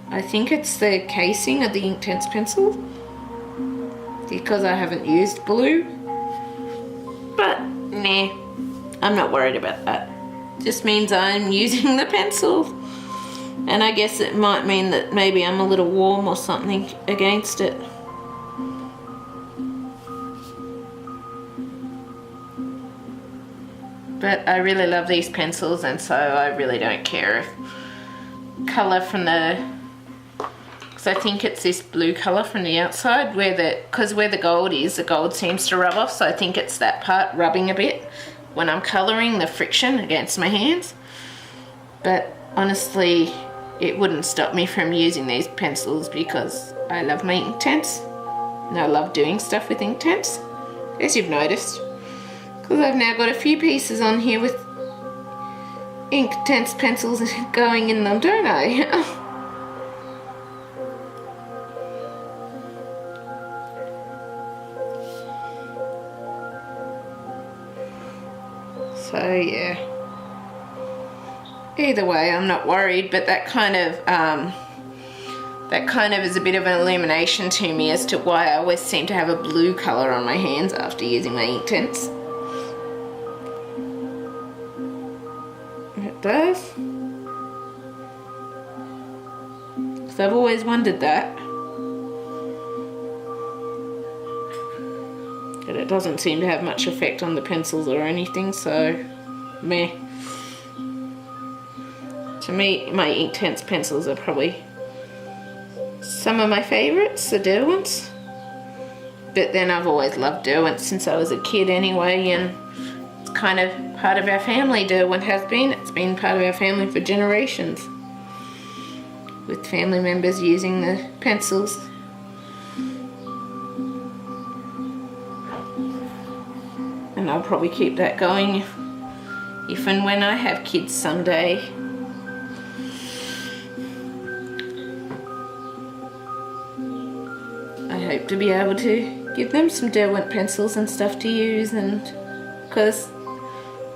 I think it's the casing of the Inktense pencil, because I haven't used blue. But nah, I'm not worried about that. Just means I'm using the pencil. And I guess it might mean that maybe I'm a little warm or something against it. But I really love these pencils, and so I really don't care if colour from the... because I think it's this blue colour from the outside, because where the gold is, the gold seems to rub off, so I think it's that part rubbing a bit when I'm colouring, the friction against my hands. But honestly, it wouldn't stop me from using these pencils because I love my Inktense and I love doing stuff with Inktense, as you've noticed, because I've now got a few pieces on here with Inktense pencils going in them, don't I? So yeah. Either way, I'm not worried, but that kind of is a bit of an illumination to me as to why I always seem to have a blue colour on my hands after using my Inktense. It does. Because I've always wondered that. it doesn't seem to have much effect on the pencils or anything, so meh. To me, my Inktense pencils are probably some of my favourites, the Derwents. But then I've always loved Derwent since I was a kid anyway, and it's kind of part of our family. Derwent has been. It's been part of our family for generations, with family members using the pencils. And I'll probably keep that going if and when I have kids someday. I hope to be able to give them some Derwent pencils and stuff to use, and because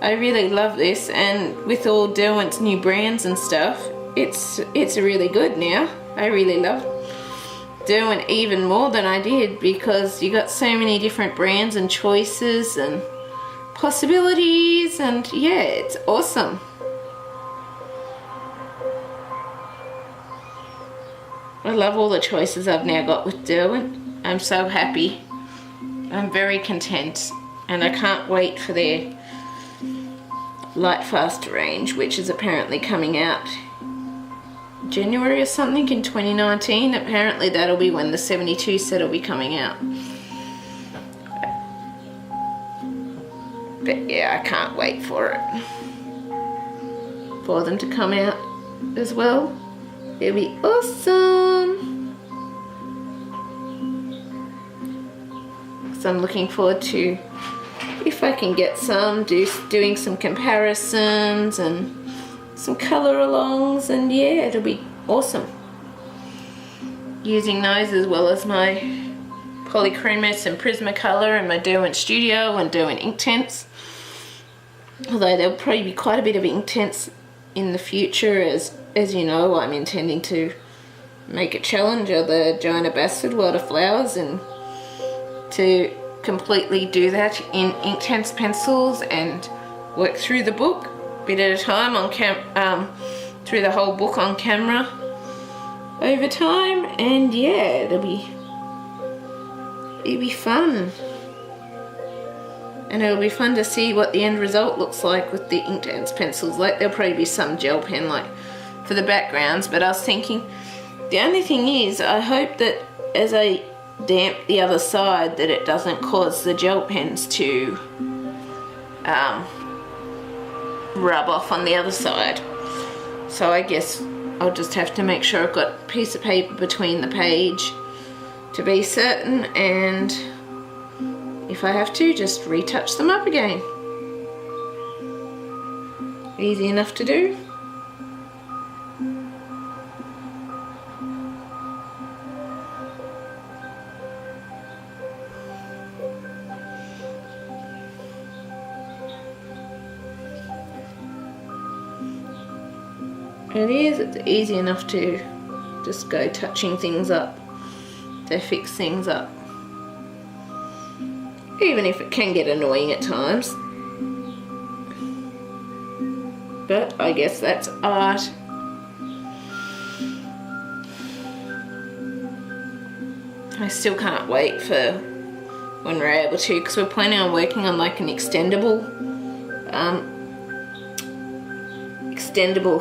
I really love this, and with all Derwent's new brands and stuff, it's really good now. I really love Derwent even more than I did, because you got so many different brands and choices and possibilities, and yeah, it's awesome. I love all the choices I've now got with Derwent. I'm so happy. I'm very content, and I can't wait for their light fast range, which is apparently coming out January or something in 2019. Apparently that'll be when the 72 set will be coming out. But yeah, I can't wait for it, for them to come out as well. It'll be awesome. So I'm looking forward to, if I can get some, doing some comparisons and some colour alongs, and yeah, it'll be awesome. Using those as well as my Polychromos and Prismacolor and my Derwent Studio and Derwent Inktense. Although there'll probably be quite a bit of Inktense in the future, as you know, I'm intending to make a challenge of the Giant Bastard World of Flowers, and to completely do that in Inktense pencils and work through the book bit at a time on through the whole book on camera over time, and yeah, it'll be fun. And it'll be fun to see what the end result looks like with the Inktense pencils. Like, there'll probably be some gel pen like for the backgrounds, but I was thinking, the only thing is, I hope that as I damp the other side, that it doesn't cause the gel pens to rub off on the other side. So I guess I'll just have to make sure I've got a piece of paper between the page to be certain, and if I have to, just retouch them up again. Easy enough to do. It's easy enough to just go touching things up to fix things up, even if it can get annoying at times. But I guess that's art. I still can't wait for when we're able to, because we're planning on working on like an extendable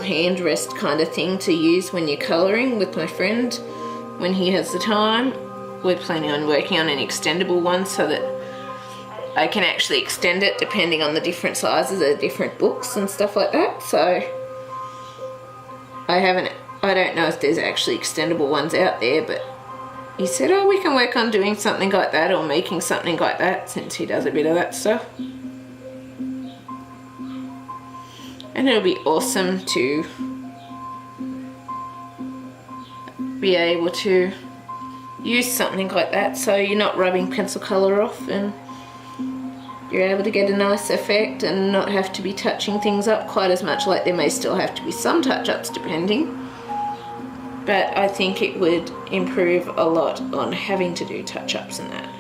hand rest kind of thing to use when you're colouring with my friend when he has the time. We're planning on working on an extendable one so that I can actually extend it depending on the different sizes of different books and stuff like that. So I don't know if there's actually extendable ones out there, but he said, oh, we can work on doing something like that, or making something like that, since he does a bit of that stuff. And it'll be awesome to be able to use something like that, so you're not rubbing pencil colour off, and you're able to get a nice effect and not have to be touching things up quite as much. Like, there may still have to be some touch-ups depending, but I think it would improve a lot on having to do touch-ups and that.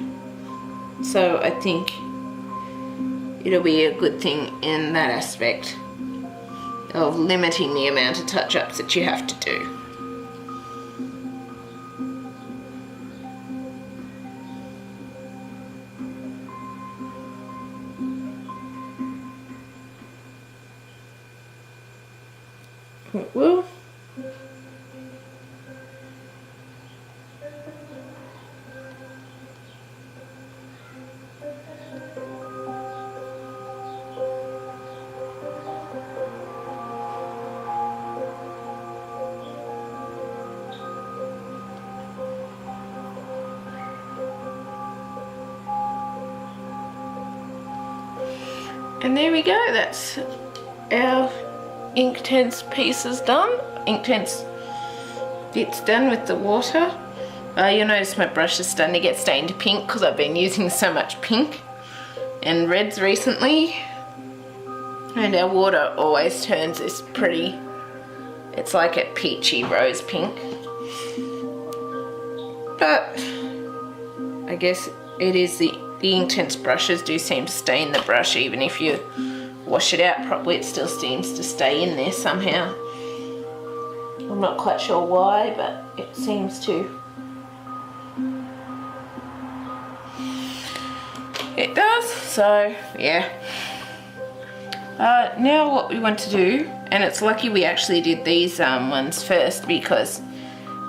So I think it'll be a good thing in that aspect of limiting the amount of touch-ups that you have to do. It will. And there we go, that's our Inktense pieces done. Inktense bits done with the water. You'll notice my brush is starting to get stained pink because I've been using so much pink and reds recently. And our water always turns this pretty, it's like a peachy rose pink. But I guess it is the Inktense brushes do seem to stay in the brush, even if you wash it out properly, it still seems to stay in there somehow. I'm not quite sure why, but it seems to. It does, so yeah. Now what we want to do, and it's lucky we actually did these ones first because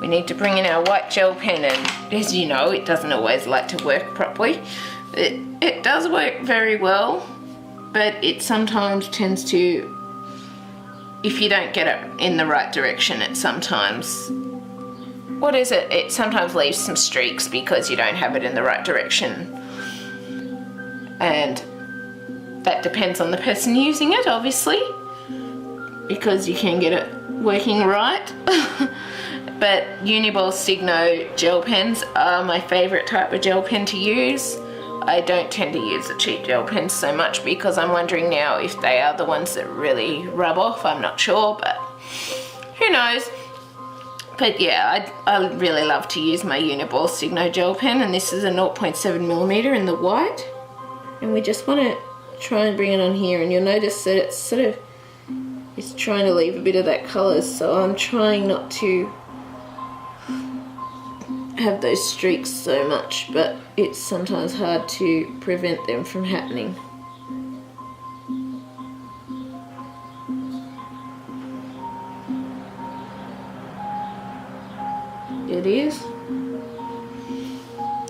we need to bring in our white gel pen, and as you know, it doesn't always like to work properly. It does work very well, but it sometimes tends to, if you don't get it in the right direction, it sometimes, it sometimes leaves some streaks because you don't have it in the right direction. And that depends on the person using it, obviously, because you can get it working right. But Uniball Signo gel pens are my favourite type of gel pen to use. I don't tend to use the cheap gel pens so much because I'm wondering now if they are the ones that really rub off. I'm not sure, but who knows. But yeah, I really love to use my Uniball Signo gel pen, and this is a 0.7mm in the white. And we just want to try and bring it on here, and you'll notice that it's sort of, it's trying to leave a bit of that colour, so I'm trying not to have those streaks so much, but it's sometimes hard to prevent them from happening. It is.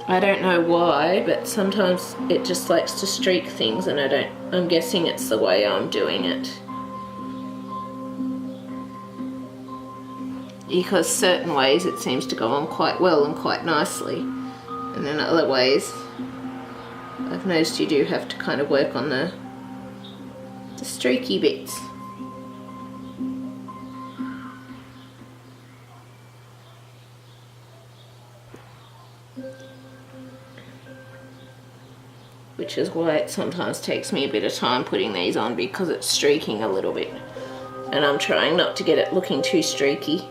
I don't know why, but sometimes it just likes to streak things, and I'm guessing it's the way I'm doing it. Because certain ways it seems to go on quite well and quite nicely, and then other ways I've noticed you do have to kind of work on the streaky bits. Which is why it sometimes takes me a bit of time putting these on, because it's streaking a little bit, and I'm trying not to get it looking too streaky.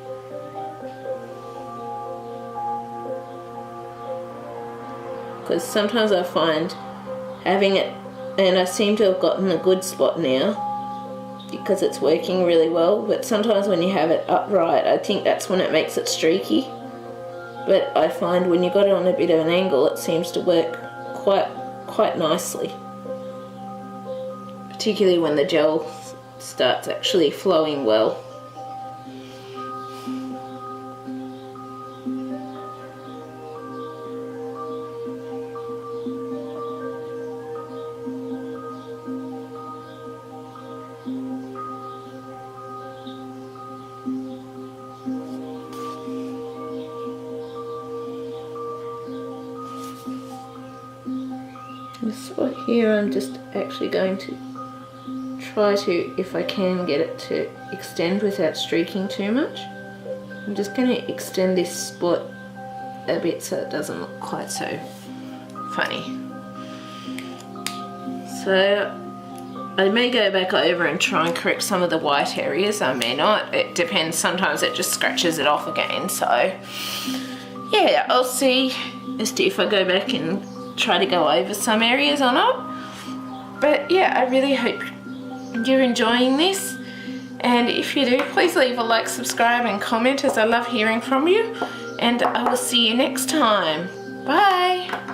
Because sometimes I find having it, and I seem to have gotten a good spot now because it's working really well, but sometimes when you have it upright, I think that's when it makes it streaky. But I find when you got it on a bit of an angle, it seems to work quite nicely, particularly when the gel starts actually flowing well. This spot here, I'm just actually going to try to, if I can, get it to extend without streaking too much. I'm just going to extend this spot a bit so it doesn't look quite so funny. So I may go back over and try and correct some of the white areas. I may not. It depends. Sometimes it just scratches it off again. So yeah, I'll see as to if I go back and try to go over some areas or not. But yeah, I really hope you're enjoying this, and if you do, please leave a like, subscribe and comment, as I love hearing from you, and I will see you next time. Bye.